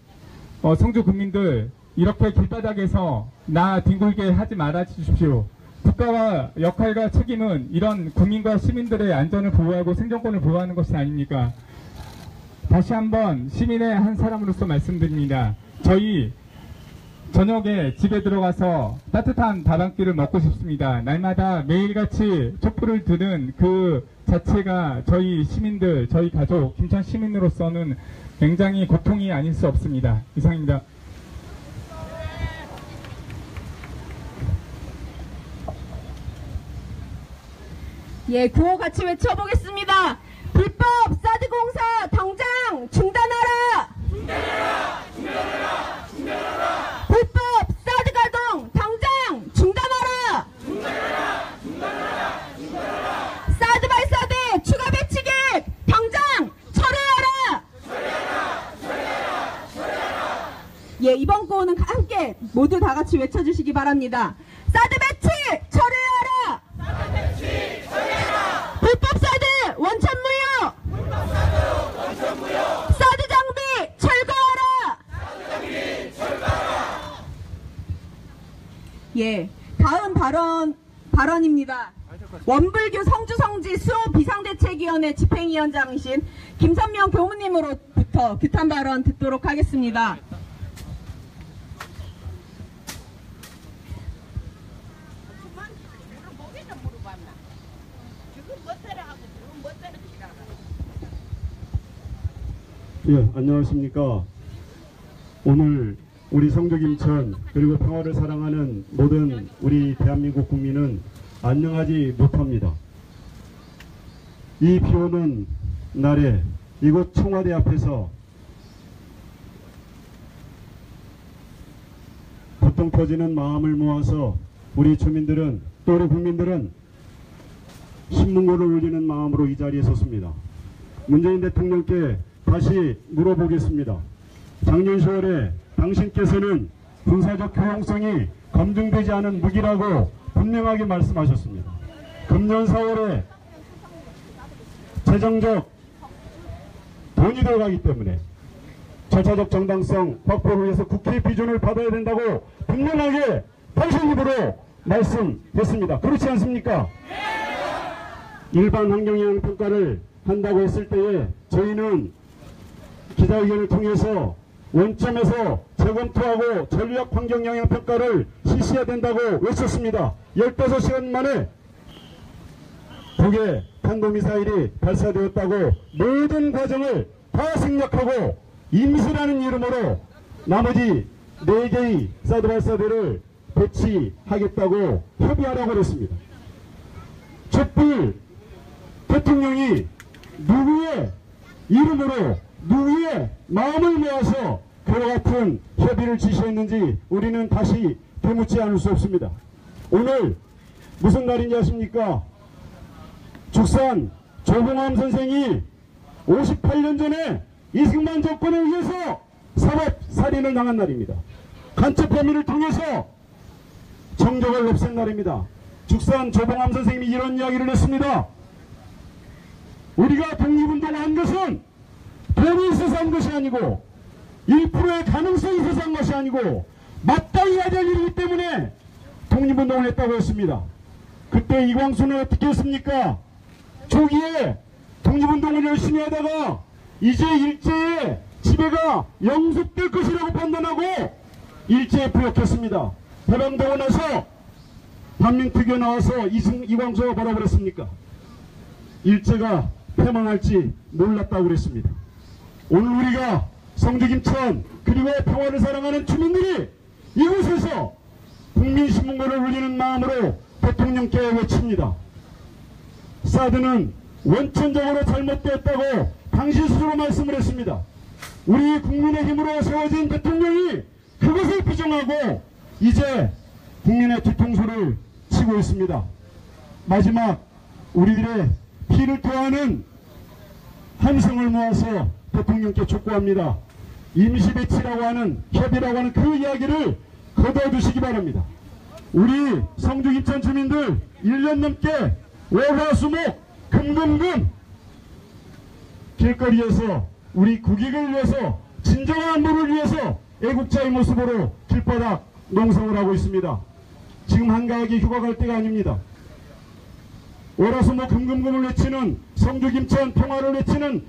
성주 국민들 이렇게 길바닥에서 나 뒹굴게 하지 말아 주십시오. 국가와 역할과 책임은 이런 국민과 시민들의 안전을 보호하고 생존권을 보호하는 것이 아닙니까? 다시 한번 시민의 한 사람으로서 말씀드립니다. 저희 저녁에 집에 들어가서 따뜻한 밥 한 끼를 먹고 싶습니다. 날마다 매일같이 촛불을 드는 그 자체가 저희 시민들, 저희 가족, 김천 시민으로서는 굉장히 고통이 아닐 수 없습니다. 이상입니다. 예, 구호 같이 외쳐보겠습니다. 불법 사드 공사 당장 중단하라! 중단하라! 중단하라! 중단하라! 불법 사드 가동 당장 중단하라! 중단하라! 중단하라! 중단하라! 사드 발사대 추가 배치 계획 당장 철회하라! 철회하라! 철회하라! 철회하라! 예, 이번 구호는 함께 모두 다 같이 외쳐주시기 바랍니다. 사드 배치 철회하라! 사드 배치 철회하라! 불법 사드 원천 무효! 불법 사드 원천 무효! 사드 장비 철거하라! 사드 장비 철거하라! 예, 다음 발언입니다. 원불교 성주성지 수호 비상대책위원회 집행위원장이신 김선명 교무님으로부터 규탄 발언 듣도록 하겠습니다. 예, 안녕하십니까. 오늘 우리 성주 김천 그리고 평화를 사랑하는 모든 우리 대한민국 국민은 안녕하지 못합니다. 이 비오는 날에 이곳 청와대 앞에서 고통 터지는 마음을 모아서 우리 주민들은 또 우리 국민들은 신문고를 울리는 마음으로 이 자리에 섰습니다. 문재인 대통령께 다시 물어보겠습니다. 작년 10월에 당신께서는 군사적 효용성이 검증되지 않은 무기라고 분명하게 말씀하셨습니다. 금년 4월에 재정적 돈이 들어가기 때문에 절차적 정당성 확보를 위해서 국회 비준을 받아야 된다고 분명하게 당신 입으로 말씀했습니다. 그렇지 않습니까? 일반 환경영향 평가를 한다고 했을 때에 저희는 기자회견을 통해서 원점에서 재검토하고 전략 환경 영향 평가를 실시해야 된다고 외쳤습니다. 15시간 만에 북에 탄도미사일이 발사되었다고 모든 과정을 다 생략하고 임시라는 이름으로 나머지 4개의 사드 발사대를 배치하겠다고 협의하라고 그랬습니다. 촛불 대통령이 누구의 이름으로 누구의 마음을 모아서 그와 같은 협의를 지시했는지 우리는 다시 되묻지 않을 수 없습니다. 오늘 무슨 날인지 아십니까? 죽산 조봉암 선생이 58년 전에 이승만 정권에 의해서 사법살인을 당한 날입니다. 간첩 혐의를 통해서 정적을 없앤 날입니다. 죽산 조봉암 선생님이 이런 이야기를 했습니다. 우리가 독립운동을 한 것은 돈이 있어서 한 것이 아니고 1%의 가능성이 있어서 한 것이 아니고 마땅히 해야 될 일이기 때문에 독립운동을 했다고 했습니다. 그때 이광수는 어떻게 했습니까? 초기에 독립운동을 열심히 하다가 이제 일제의 지배가 영속될 것이라고 판단하고 일제에 부역했습니다. 해방되고 나서 반민특위에 나와서 이광수가 뭐라고 그랬습니까? 일제가 패망할지 몰랐다고 그랬습니다. 오늘 우리가 성주김천 그리고 평화를 사랑하는 주민들이 이곳에서 국민신문고를 울리는 마음으로 대통령께 외칩니다. 사드는 원천적으로 잘못되었다고 당시 스스로 말씀을 했습니다. 우리 국민의 힘으로 세워진 대통령이 그것을 부정하고 이제 국민의 뒤통수를 치고 있습니다. 마지막 우리들의 피를 토하는 함성을 모아서 대통령께 촉구합니다. 임시배치라고 하는 협의라고 하는 그 이야기를 거둬주시기 바랍니다. 우리 성주 김천 주민들 1년 넘게 월화수목 금금금 길거리에서 우리 국익을 위해서 진정한 안보를 위해서 애국자의 모습으로 길바닥 농성을 하고 있습니다. 지금 한가하게 휴가 갈 때가 아닙니다. 월화수목 금금금을 외치는 성주 김천 평화를 외치는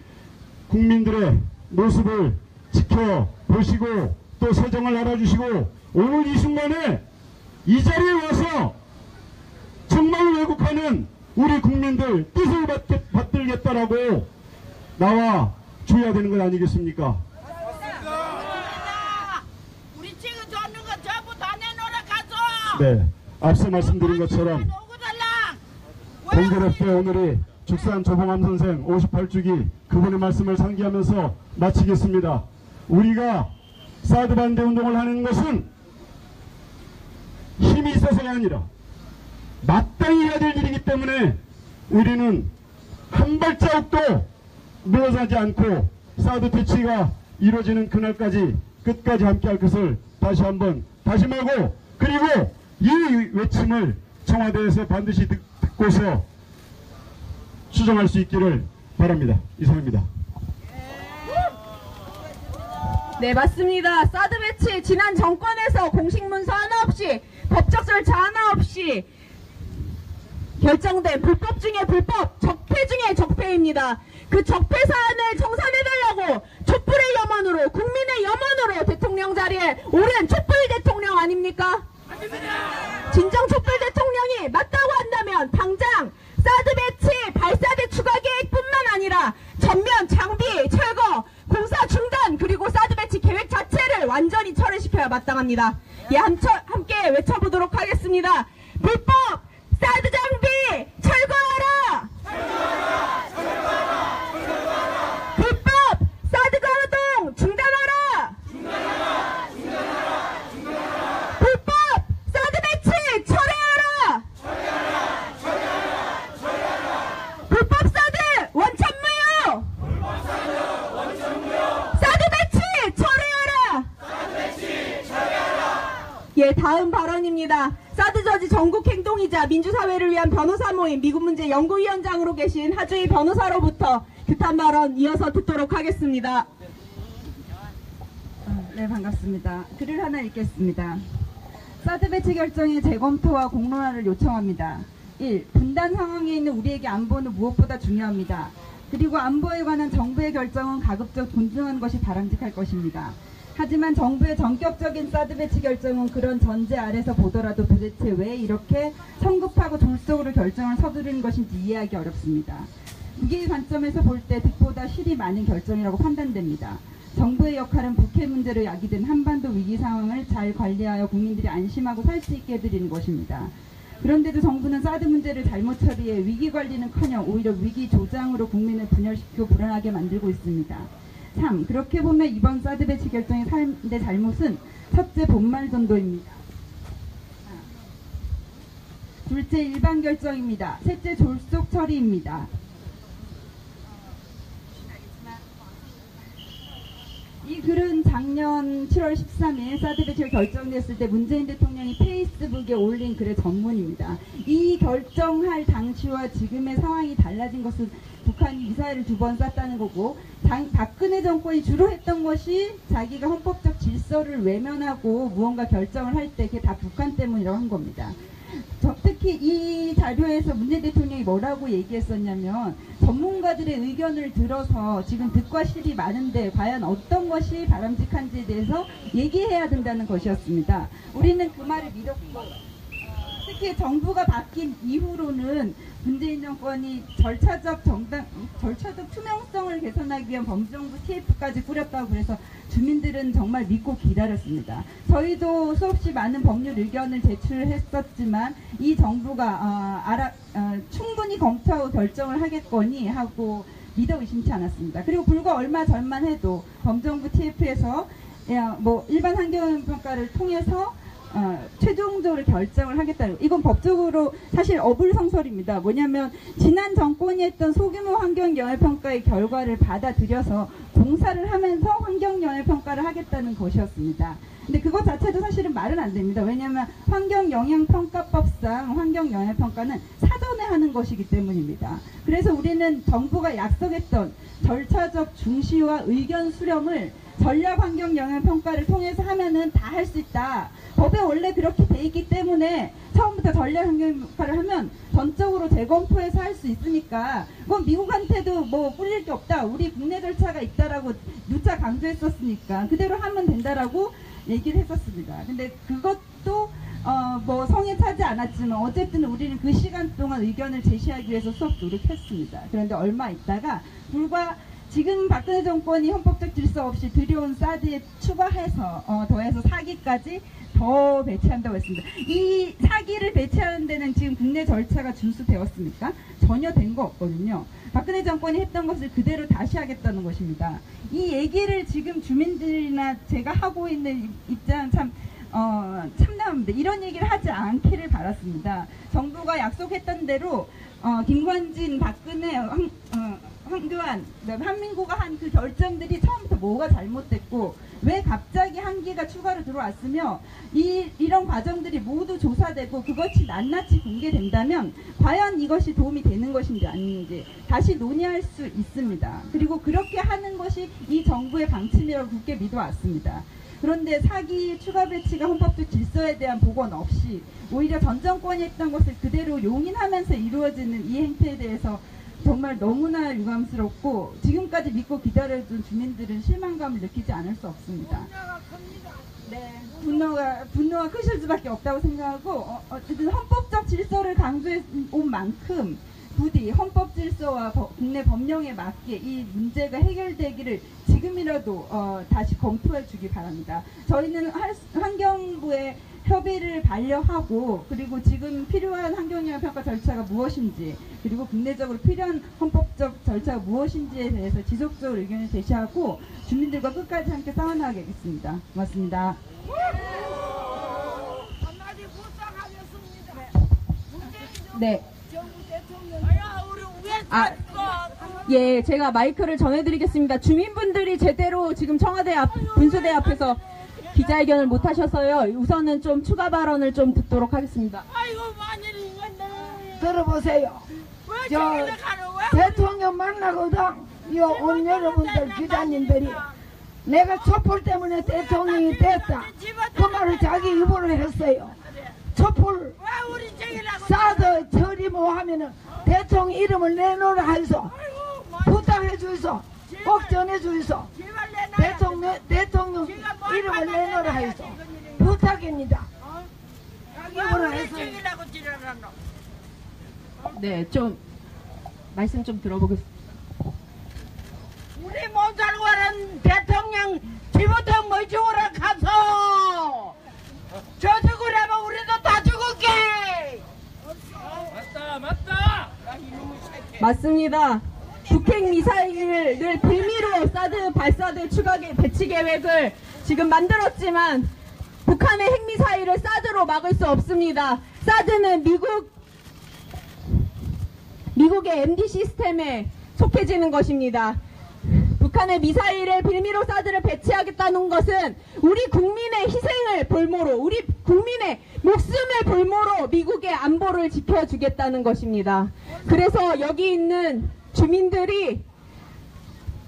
국민들의 모습을 지켜보시고 또 세정을 알아주시고 오늘 이 순간에 이 자리에 와서 정말 왜곡하는 우리 국민들 뜻을 받들겠다라고 나와 줘야 되는 것 아니겠습니까? 우리 지금 줬는 거 전부 다 내놓으라 가서. 네, 앞서 말씀드린 것처럼 공교롭게 오늘이 죽산 조봉암 선생 58주기 그분의 말씀을 상기하면서 마치겠습니다. 우리가 사드 반대 운동을 하는 것은 힘이 있어서가 아니라 마땅히 해야 될 일이기 때문에 우리는 한 발자국도 물러서지 않고 사드 퇴치가 이루어지는 그날까지 끝까지 함께할 것을 다시 한번 다짐하고 그리고 이 외침을 청와대에서 반드시 듣고서 수정할 수 있기를 바랍니다. 이상입니다. 네, 맞습니다. 사드 배치 지난 정권에서 공식 문서 하나 없이 법적 절차 하나 없이 결정된 불법 중에 불법, 적폐 중에 적폐입니다. 그 적폐 사안을 청산해달라고 촛불의 염원으로 국민의 염원으로 대통령 자리에 오른 촛불 대통령 아닙니까? 진정 촛불 대통령이 맞다고 한다면 당장 사드 배치 발사대 추가 계획뿐만 아니라 전면 장비 철거 공사 중단 그리고 사드 배치 계획 자체를 완전히 철회시켜야 마땅합니다. 예, 함께 외쳐보도록 하겠습니다. 불법 사드 장비 철거하라! 철거하라! 철거하라! 철거하라! 불법 사드 가동 중단하라! 중단하라! 중단하라! 중단하라! 불법 사드 배치 철회하라! 철회하라! 철회하라! 철회하라! 불법 사드 원천무효! 불법 사드 원천무효! 사드 배치 철회하라! 사드 배치 철회하라! 예, 다음 발언입니다. 사드 저지 전국 행동이자 민주사회를 위한 변호사 모임 미국 문제 연구위원장으로 계신 하주희 변호사로부터 규탄 발언 이어서 듣도록 하겠습니다. 네, 반갑습니다. 글을 하나 읽겠습니다. 사드 배치 결정의 재검토와 공론화를 요청합니다. 1. 분단 상황에 있는 우리에게 안보는 무엇보다 중요합니다. 그리고 안보에 관한 정부의 결정은 가급적 존중하는 것이 바람직할 것입니다. 하지만 정부의 전격적인 사드 배치 결정은 그런 전제 아래서 보더라도 도대체 왜 이렇게 성급하고 졸속으로 결정을 서두르는 것인지 이해하기 어렵습니다. 무게의 관점에서 볼 때 득보다 실이 많은 결정이라고 판단됩니다. 정부의 역할은 북핵 문제로 야기된 한반도 위기 상황을 잘 관리하여 국민들이 안심하고 살 수 있게 해드리는 것입니다. 그런데도 정부는 사드 문제를 잘못 처리해 위기 관리는커녕 오히려 위기 조장으로 국민을 분열시키고 불안하게 만들고 있습니다. 3. 그렇게 보면 이번 사드 배치 결정의 3대 잘못은 첫째 본말 전도입니다. 둘째 일반 결정입니다. 셋째 졸속 처리입니다. 이 글은 작년 7월 13일 사드 배치가 결정됐을 때 문재인 대통령이 페이스북에 올린 글의 전문입니다. 이 결정할 당시와 지금의 상황이 달라진 것은 북한이 미사일을 2번 쐈다는 거고, 박근혜 정권이 주로 했던 것이 자기가 헌법적 질서를 외면하고 무언가 결정을 할 때 그게 다 북한 때문이라고 한 겁니다. 특히 이 자료에서 문재인 대통령이 뭐라고 얘기했었냐면, 전문가들의 의견을 들어서 지금 득과 실이 많은데 과연 어떤 것이 바람직한지에 대해서 얘기해야 된다는 것이었습니다. 우리는 그 말을 믿었고, 특히 정부가 바뀐 이후로는 문재인 정권이 절차적 투명성을 개선하기 위한 범정부 TF까지 꾸렸다고 그래서 주민들은 정말 믿고 기다렸습니다. 저희도 수없이 많은 법률 의견을 제출했었지만 이 정부가 충분히 검토하고 결정을 하겠거니 하고 믿어 의심치 않았습니다. 그리고 불과 얼마 전만 해도 범정부 TF에서 일반 환경평가를 통해서 최종적으로 결정을 하겠다는, 이건 법적으로 사실 어불성설입니다. 뭐냐면 지난 정권이 했던 소규모 환경영향평가의 결과를 받아들여서 공사를 하면서 환경영향평가를 하겠다는 것이었습니다. 근데 그것 자체도 사실은 말은 안 됩니다. 왜냐하면 환경영향평가법상 환경영향평가는 사전에 하는 것이기 때문입니다. 그래서 우리는 정부가 약속했던 절차적 중시와 의견 수렴을 전략환경영향평가를 통해서 하면은 다 할 수 있다. 법에 원래 그렇게 돼 있기 때문에 처음부터 전략환경평가를 하면 전적으로 재검토해서 할 수 있으니까 그건 미국한테도 뭐 뿌릴 게 없다. 우리 국내 절차가 있다라고 누차 강조했었으니까 그대로 하면 된다라고 얘기를 했었습니다. 근데 그것도 성에 차지 않았지만 어쨌든 우리는 그 시간 동안 의견을 제시하기 위해서 수업 노력했습니다. 그런데 얼마 있다가 불과 지금 박근혜 정권이 헌법적 질서 없이 들여온 사드에 추가해서 더해서 4기까지 더 배치한다고 했습니다. 이 4기를 배치하는 데는 지금 국내 절차가 준수되었습니까? 전혀 된 거 없거든요. 박근혜 정권이 했던 것을 그대로 다시 하겠다는 것입니다. 이 얘기를 지금 주민들이나 제가 하고 있는 입장 참담합니다. 이런 얘기를 하지 않기를 바랐습니다. 정부가 약속했던 대로 김관진, 박근혜, 황교안, 한민구가 한 그 결정들이 처음부터 뭐가 잘못됐고 왜 갑자기 한기가 추가로 들어왔으며 이런 과정들이 모두 조사되고 그것이 낱낱이 공개된다면 과연 이것이 도움이 되는 것인지 아닌지 다시 논의할 수 있습니다. 그리고 그렇게 하는 것이 이 정부의 방침이라고 굳게 믿어왔습니다. 그런데 4기 추가 배치가 헌법적 질서에 대한 복원 없이 오히려 전 정권이 했던 것을 그대로 용인하면서 이루어지는 이 행태에 대해서 정말 너무나 유감스럽고 지금까지 믿고 기다려준 주민들은 실망감을 느끼지 않을 수 없습니다. 네, 분노가 크실 수밖에 없다고 생각하고 어쨌든 헌법적 질서를 강조해 온 만큼 부디 헌법 질서와 국내 법령에 맞게 이 문제가 해결되기를 지금이라도 다시 검토해 주기 바랍니다. 저희는 환경부에 협의를 반려하고 그리고 지금 필요한 환경영향평가 절차가 무엇인지 그리고 국내적으로 필요한 헌법적 절차가 무엇인지에 대해서 지속적으로 의견을 제시하고 주민들과 끝까지 함께 싸워나가겠습니다. 고맙습니다. 한마디 부탁하겠습니다. 네. 정부 대통령. 예, 제가 마이크를 전해드리겠습니다. 주민분들이 제대로 지금 청와대 분수대 앞에서 기자회견을 못 하셔서요. 우선은 좀 추가 발언을 좀 듣도록 하겠습니다. 아이고 만일이 이건데. 들어보세요. 저 대통령 만나거든 온 여러분들 기자님들이 내가 촛불 때문에 대통령이 됐다 그 말을 자기 입으로 했어요. 촛불 사드 처리 뭐 하면은 대통령 이름을 내놓으라 해서 부탁해 주이소. 꼭 전해 주이소. 대통령 이름을 내놓으라 해서 부탁입니다. 입으로 해서. 네, 좀 말씀 좀 들어보겠습니다. 우리 못 살고 가는 대통령 대통령 지부터 뭐 죽으라 가서 저 죽으라면 우리도 다 죽을게. 맞다. 맞습니다. 북핵 미사일을 빌미로 사드 발사대 추가 배치 계획을 지금 만들었지만 북한의 핵미사일을 사드로 막을 수 없습니다. 사드는 미국의 MD 시스템에 속해지는 것입니다. 북한의 미사일을 빌미로 사드를 배치하겠다는 것은 우리 국민의 희생을 볼모로, 우리 국민의 목숨을 볼모로 미국의 안보를 지켜주겠다는 것입니다. 그래서 여기 있는 주민들이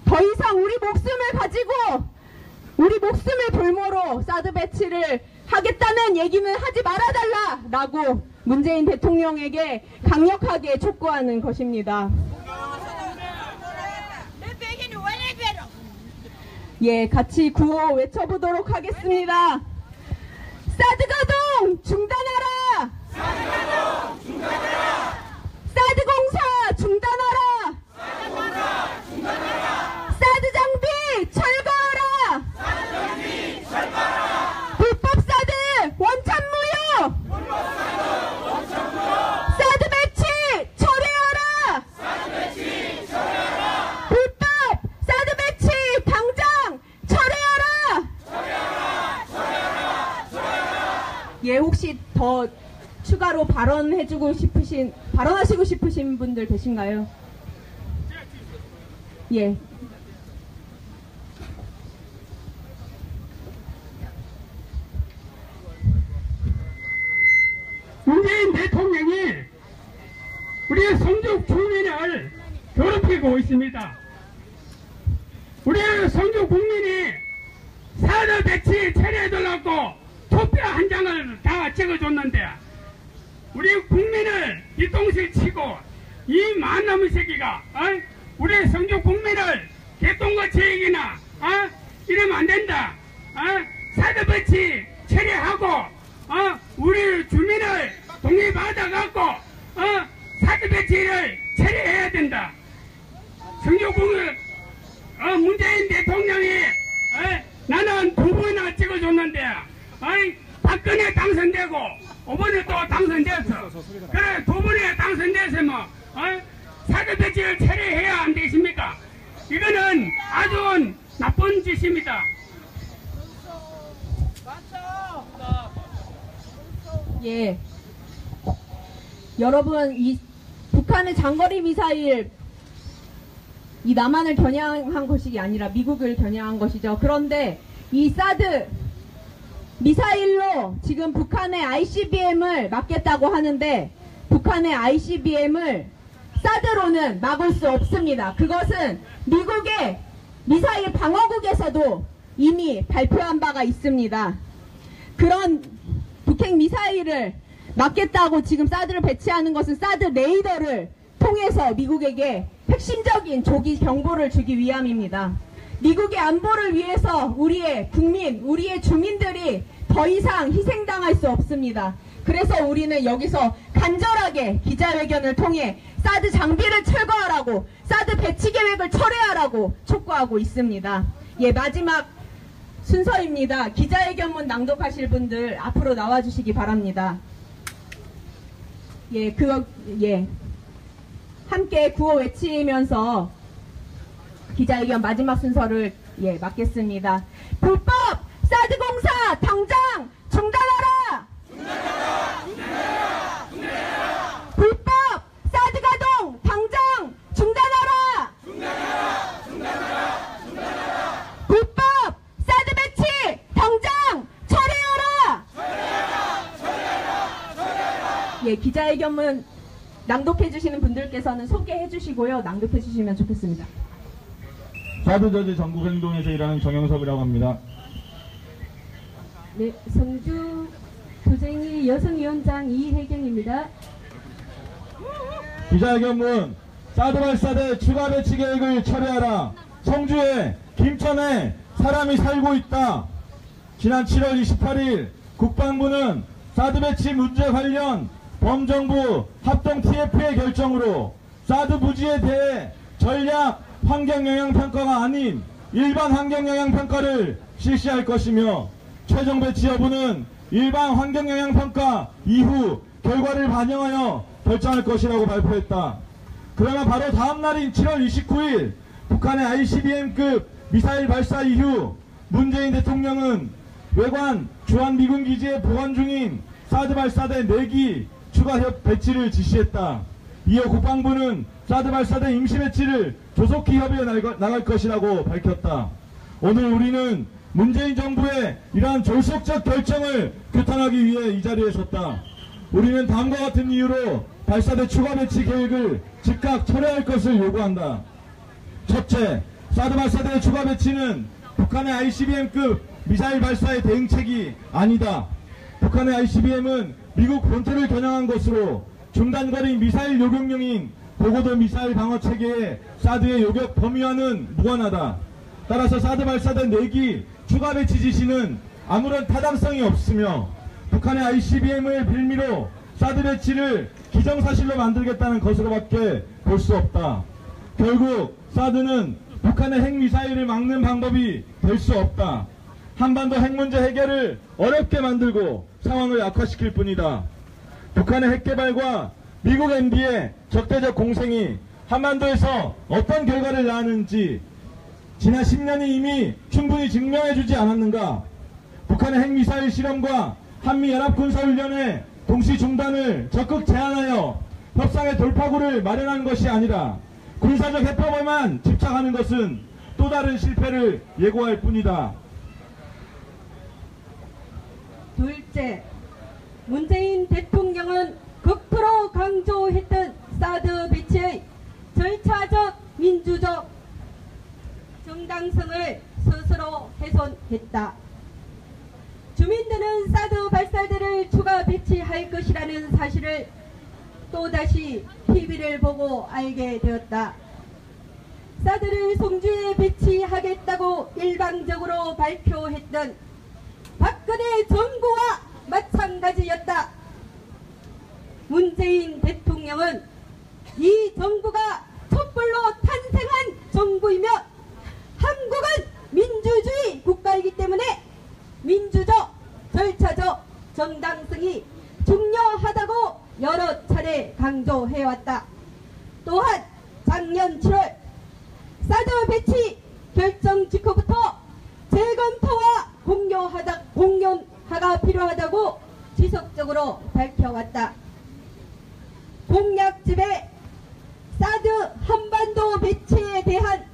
더 이상 우리 목숨을 가지고 우리 목숨을 볼모로 사드 배치를 하겠다는 얘기는 하지 말아달라라고 문재인 대통령에게 강력하게 촉구하는 것입니다. 예, 같이 구호 외쳐보도록 하겠습니다. 사드 가동 중단하라! 사드 가동 중단하라! 사드 공사 중단하라! 사드 공사 중단하라! 사드 장비 철거하라! 사드 장비 철거하라! 불법 사드 원천 무효! 불법 사드 원천 무효! 사드 배치 철회하라! 사드 배치 철회하라! 불법 사드 배치 당장 철회하라! 철회하라! 철회하라! 철회하라! 예, 혹시 더 추가로 발언하시고 싶으신 분들 계신가요? 예. 문재인 대통령이 우리 성주 주민을 괴롭히고 있습니다. 우리 성주 국민이 사드 배치 철회해달라고 투표 한 장을 다 찍어줬는데 우리 국민을 뒤통수에 치고 이 만남의 새끼가 우리 성주 국민을 개똥같이 얘기나 이러면 안 된다. 사드 배치 철회하고 우리 주민을 동의받아갖고 사드 배치를 철회해야 된다. 성주 국민 문재인 대통령이 나는 2번이나 찍어줬는데 박근혜 당선되고 5번에 또 당선됐어. 그래 2번에 당선됐으면 사드 배치를 철회해야 안 되십니까? 이거는 아주 나쁜 짓입니다. 예. 여러분, 이 북한의 장거리 미사일 이 남한을 겨냥한 것이 아니라 미국을 겨냥한 것이죠. 그런데 이 사드 미사일로 지금 북한의 ICBM을 막겠다고 하는데 북한의 ICBM을 사드로는 막을 수 없습니다. 그것은 미국의 미사일 방어국에서도 이미 발표한 바가 있습니다. 그런 북핵 미사일을 막겠다고 지금 사드를 배치하는 것은 사드 레이더를 통해서 미국에게 핵심적인 조기 경보를 주기 위함입니다. 미국의 안보를 위해서 우리의 국민, 우리의 주민들이 더 이상 희생당할 수 없습니다. 그래서 우리는 여기서 간절하게 기자회견을 통해 사드 장비를 철거하라고, 사드 배치 계획을 철회하라고 촉구하고 있습니다. 예, 마지막 순서입니다. 기자회견문 낭독하실 분들 앞으로 나와주시기 바랍니다. 예, 함께 구호 외치면서 기자회견 마지막 순서를 맡겠습니다. 불법 사드 공사 당장 중단하라! 중단하라! 중단하라! 중단하라! 불법 사드 가동 당장 중단하라! 중단하라! 중단하라! 중단하라! 불법 사드 배치 당장 철회하라! 철회하라! 철회하라! 철회하라! 예, 기자회견문 낭독해 주시는 분들께서는 소개해 주시고요. 낭독해 주시면 좋겠습니다. 사드 저지 전국행동에서 일하는 정영섭이라고 합니다. 네, 성주 도쟁이 여성위원장 이혜경입니다. 기자회견문 사드 발사대 추가 배치 계획을 철회하라. 성주에 김천에 사람이 살고 있다. 지난 7월 28일 국방부는 사드 배치 문제 관련 범정부 합동 TF의 결정으로 사드 부지에 대해 전략 환경영향평가가 아닌 일반 환경영향평가를 실시할 것이며 최종 배치 여부는 일반 환경영향평가 이후 결과를 반영하여 결정할 것이라고 발표했다. 그러나 바로 다음 날인 7월 29일 북한의 ICBM급 미사일 발사 이후 문재인 대통령은 외관 주한미군기지에 보관 중인 사드 발사대 4기 추가 배치를 지시했다. 이어 국방부는 사드 발사대 임시 배치를 조속히 협의해 나갈 것이라고 밝혔다. 오늘 우리는 문재인 정부의 이러한 졸속적 결정을 규탄하기 위해 이 자리에 섰다. 우리는 다음과 같은 이유로 발사대 추가 배치 계획을 즉각 철회할 것을 요구한다. 첫째, 사드 발사대 추가 배치는 북한의 ICBM급 미사일 발사의 대응책이 아니다. 북한의 ICBM은 미국 본토를 겨냥한 것으로 중단거리 미사일 요격용인 고고도 미사일 방어 체계의 사드의 요격 범위와는 무관하다. 따라서 사드 발사대 4기 추가 배치 지시는 아무런 타당성이 없으며 북한의 ICBM을 빌미로 사드 배치를 기정사실로 만들겠다는 것으로밖에 볼 수 없다. 결국 사드는 북한의 핵미사일을 막는 방법이 될 수 없다. 한반도 핵 문제 해결을 어렵게 만들고 상황을 악화시킬 뿐이다. 북한의 핵개발과 미국 MB의 적대적 공생이 한반도에서 어떤 결과를 낳았는지 지난 10년이 이미 충분히 증명해주지 않았는가. 북한의 핵미사일 실험과 한미연합군사훈련의 동시 중단을 적극 제한하여 협상의 돌파구를 마련한 것이 아니라 군사적 해법에만 집착하는 것은 또 다른 실패를 예고할 뿐이다. 둘째, 문재인 대통령은 극도로 강조했던 사드 배치의 절차적 민주적 정당성을 스스로 훼손했다. 주민들은 사드 발사대를 추가 배치할 것이라는 사실을 또다시 TV를 보고 알게 되었다. 사드를 송주에 배치하겠다고 일방적으로 발표했던 박근혜 정부와 마찬가지였다. 문재인 대통령은 이 정부가 촛불로 탄생한 정부이며 한국은 민주주의 국가이기 때문에 민주적, 절차적 정당성이 중요하다고 여러 차례 강조해왔다. 또한 작년 7월 사드 배치 결정 직후부터 재검토와 공론화가 필요하다고 지속적으로 밝혀왔다. 공약집에 사드 한반도 배치에 대한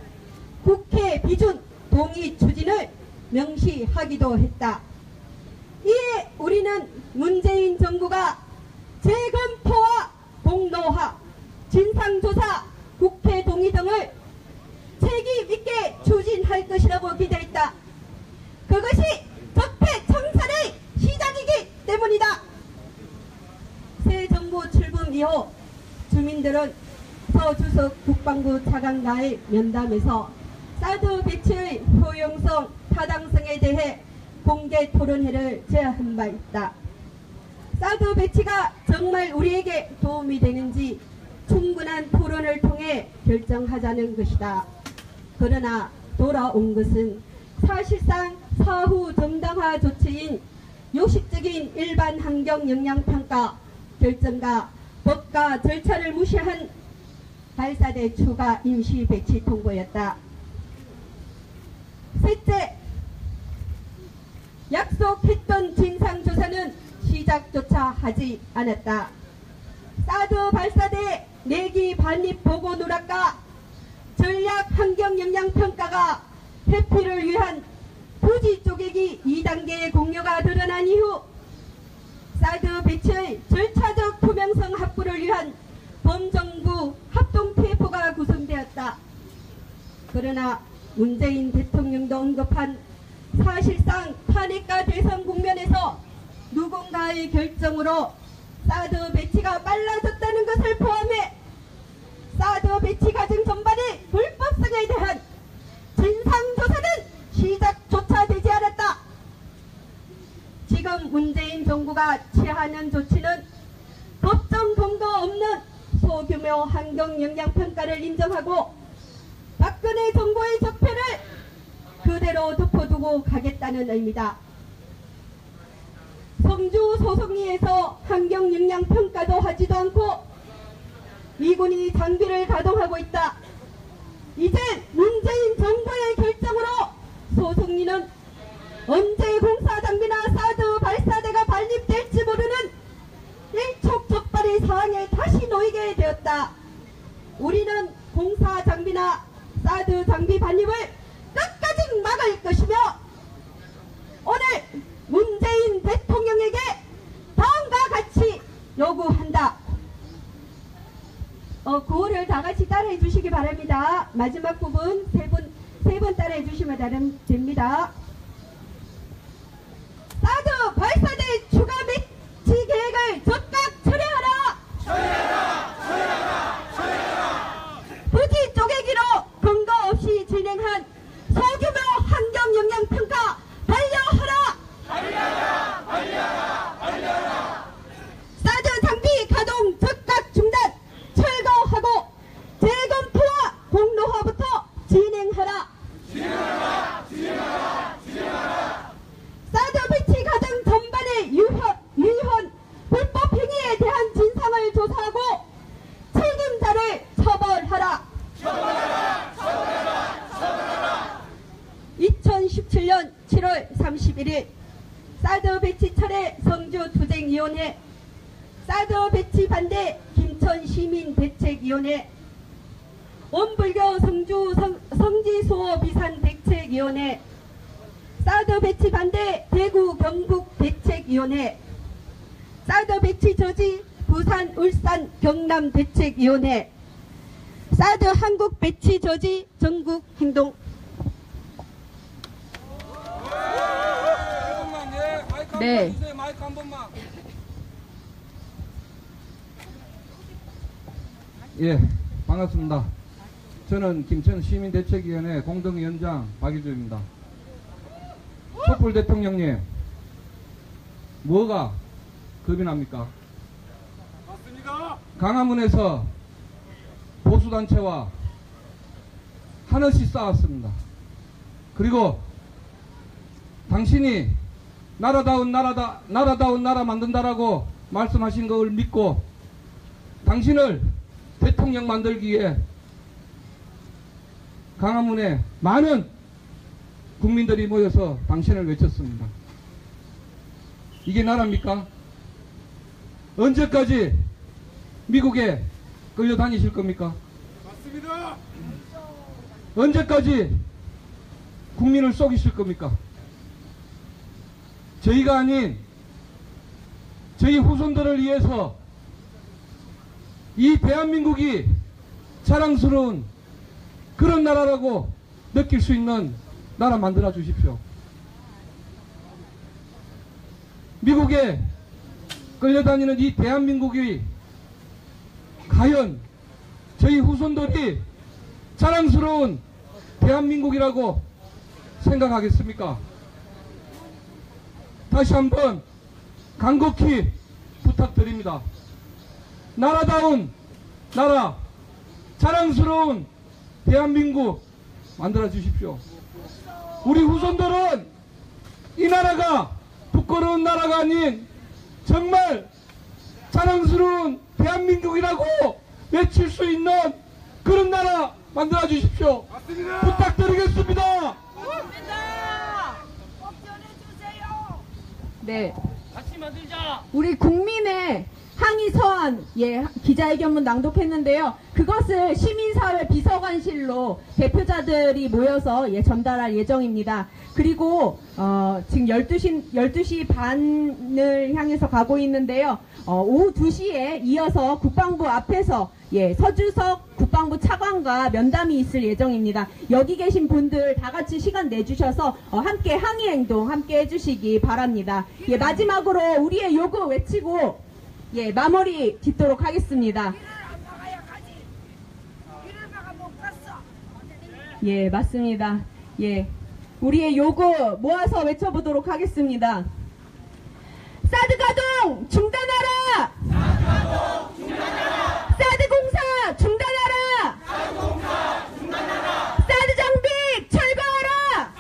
국회 비준 동의 추진을 명시하기도 했다. 이에 우리는 문재인 정부가 재검토와 공론화, 진상조사, 국회 동의 등을 책임 있게 추진할 것이라고 기대했다. 그것이 적폐청산의 시작이기 때문이다. 새 정부 출범 이후 주민들은 서주석 국방부 차관과의 면담에서 사드 배치의 효용성, 타당성에 대해 공개 토론회를 제안한 바 있다. 사드 배치가 정말 우리에게 도움이 되는지 충분한 토론을 통해 결정하자는 것이다. 그러나 돌아온 것은 사실상 사후 정당화 조치인 요식적인 일반 환경 영향평가 결정과 법과 절차를 무시한 발사대 추가 임시 배치 통보였다. 셋째, 약속했던 진상조사는 시작조차 하지 않았다. 사드 발사대 4기 반입 보고 누락과 전략 환경 영향 평가가 회피를 위한 부지 쪼개기 2단계의 공여가 드러난 이후 사드 배치의 절차적 투명성 확보를 위한 범정부 합동 TF가 구성되었다. 그러나 문재인 대통령도 언급한 사실상 탄핵과 대선 국면에서 누군가의 결정으로 사드 배치가 빨라졌다는 것을 포함해 사드 배치 과정 전반의 불법성에 대한 진상조사는 시작조차 되지 않았다. 지금 문재인 정부가 취하는 조치는 법정 근거 없는 소규모 환경 영향평가를 인정하고 박근혜 정부의 적폐를 그대로 덮어두고 가겠다는 의미다. 성주 소속리에서 환경 영향 평가도 하지도 않고 미군이 장비를 가동하고 있다. 이제 문재인 정부의 결정으로 소속리는 언제 공사 장비나 사드 발사대가 반입될지 모르는 일촉즉발의 상황에 다시 놓이게 되었다. 우리는 공사 장비나 사드 장비 반입을 끝까지 막을 것이며 오늘 문재인 대통령에게 다음과 같이 요구한다. 구호를 다 같이 따라해 주시기 바랍니다. 마지막 부분 세 번 따라해 주시면 됩니다. 사드 발사대 추가 배치 계획을 즉각 철회하라! 부지 쪼개기로 근거 없이 진행한 소규모 환경 영향 평가 반려하라! 사드 장비 가동 즉각 중단, 철거하고 재검토와 공로화부터 진행하라. 사드 배치 과정 전반의 유현 불법 행위에 대한 진상을 조사하고 책임자를 처벌하라. 2017년 7월 31일 사드 배치 철회 성주투쟁위원회, 사드 배치 반대 김천시민대책위원회, 원불교 성주 성지수호 비산대책위원회, 사드 배치 반대 대구 경북 대책위원회, 사드 배치 저지 부산 울산 경남 대책위원회, 사드 한국 배치 저지 전국 행동. 네. 마이크 한 번만. 예, 반갑습니다. 저는 김천 시민대책위원회 공동위원장 박희주입니다. 촛불 대통령님, 뭐가 겁이 납니까? 맞습니다. 강화문에서 보수단체와 한없이 싸웠습니다. 그리고 당신이 나라다운 나라 만든다라고 말씀하신 걸 믿고 당신을 대통령 만들기 위해 강화문에 많은 국민들이 모여서 당신을 외쳤습니다. 이게 나라입니까? 언제까지 미국에 끌려다니실 겁니까? 맞습니다. 언제까지 국민을 속이실 겁니까? 저희가 아닌 저희 후손들을 위해서 이 대한민국이 자랑스러운 그런 나라라고 느낄 수 있는 나라 만들어 주십시오. 미국에 끌려다니는 이 대한민국이 과연 저희 후손들이 자랑스러운 대한민국이라고 생각하겠습니까? 다시 한번 간곡히 부탁드립니다. 나라다운 나라, 자랑스러운 대한민국 만들어 주십시오. 우리 후손들은 이 나라가 부끄러운 나라가 아닌 정말 자랑스러운 대한민국이라고 외칠 수 있는 그런 나라 만들어 주십시오. 맞습니다. 부탁드리겠습니다. 네. 같이 만들자. 우리 국민의 항의 서한 기자회견문 낭독했는데요. 그것을 시민사회 비서관실로 대표자들이 모여서 전달할 예정입니다. 그리고 지금 12시 반을 향해서 가고 있는데요. 오후 2시에 이어서 국방부 앞에서 서주석 국방부 차관과 면담이 있을 예정입니다. 여기 계신 분들 다 같이 시간 내주셔서 함께 항의행동 함께 해주시기 바랍니다. 마지막으로 우리의 요구 외치고 마무리 짓도록 하겠습니다. 맞습니다. 우리의 요구 모아서 외쳐보도록 하겠습니다. 사드 가동 중단하라! 사드 공사 중단하라! 사드 장비 철거하라!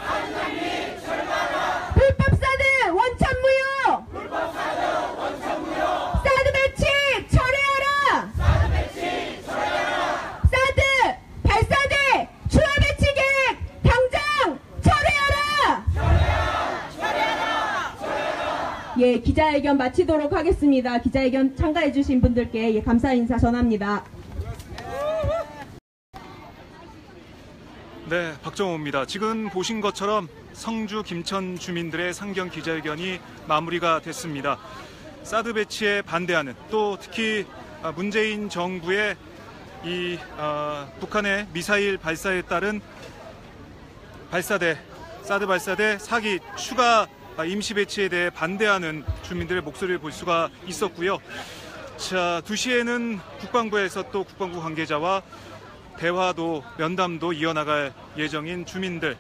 예, 기자회견 마치도록 하겠습니다. 기자회견 참가해주신 분들께 예, 감사 인사 전합니다. 네, 박정호입니다. 지금 보신 것처럼 성주 김천 주민들의 상경 기자회견이 마무리가 됐습니다. 사드 배치에 반대하는, 또 특히 문재인 정부의 이 북한의 미사일 발사에 따른 사드 발사대 4기 추가 임시 배치에 대해 반대하는 주민들의 목소리를 볼 수가 있었고요. 자, 2시에는 국방부에서 또 국방부 관계자와 대화도 면담도 이어나갈 예정인 주민들.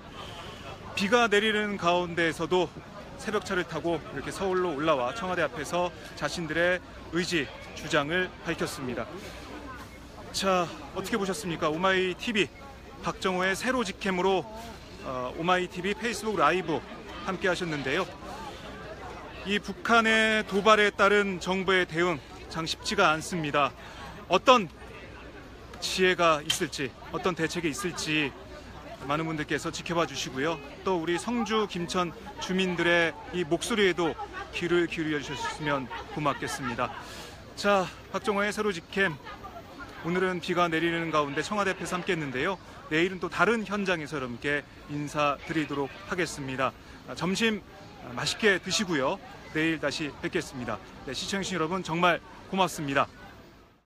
비가 내리는 가운데에서도 새벽차를 타고 이렇게 서울로 올라와 청와대 앞에서 자신들의 의지, 주장을 밝혔습니다. 자, 어떻게 보셨습니까? 오마이TV 박정호의 세로 직캠으로 오마이TV 페이스북 라이브 함께 하셨는데요. 이 북한의 도발에 따른 정부의 대응 참 쉽지가 않습니다. 어떤 지혜가 있을지, 어떤 대책이 있을지 많은 분들께서 지켜봐 주시고요. 또 우리 성주 김천 주민들의 이 목소리에도 귀를 기울여 주셨으면 고맙겠습니다. 자, 박정호의 세로 직캠, 오늘은 비가 내리는 가운데 청와대 앞에서 함께 했는데요. 내일은 또 다른 현장에서 여러분께 인사드리도록 하겠습니다. 점심 맛있게 드시고요. 내일 다시 뵙겠습니다. 네, 시청해주신 여러분 정말 고맙습니다.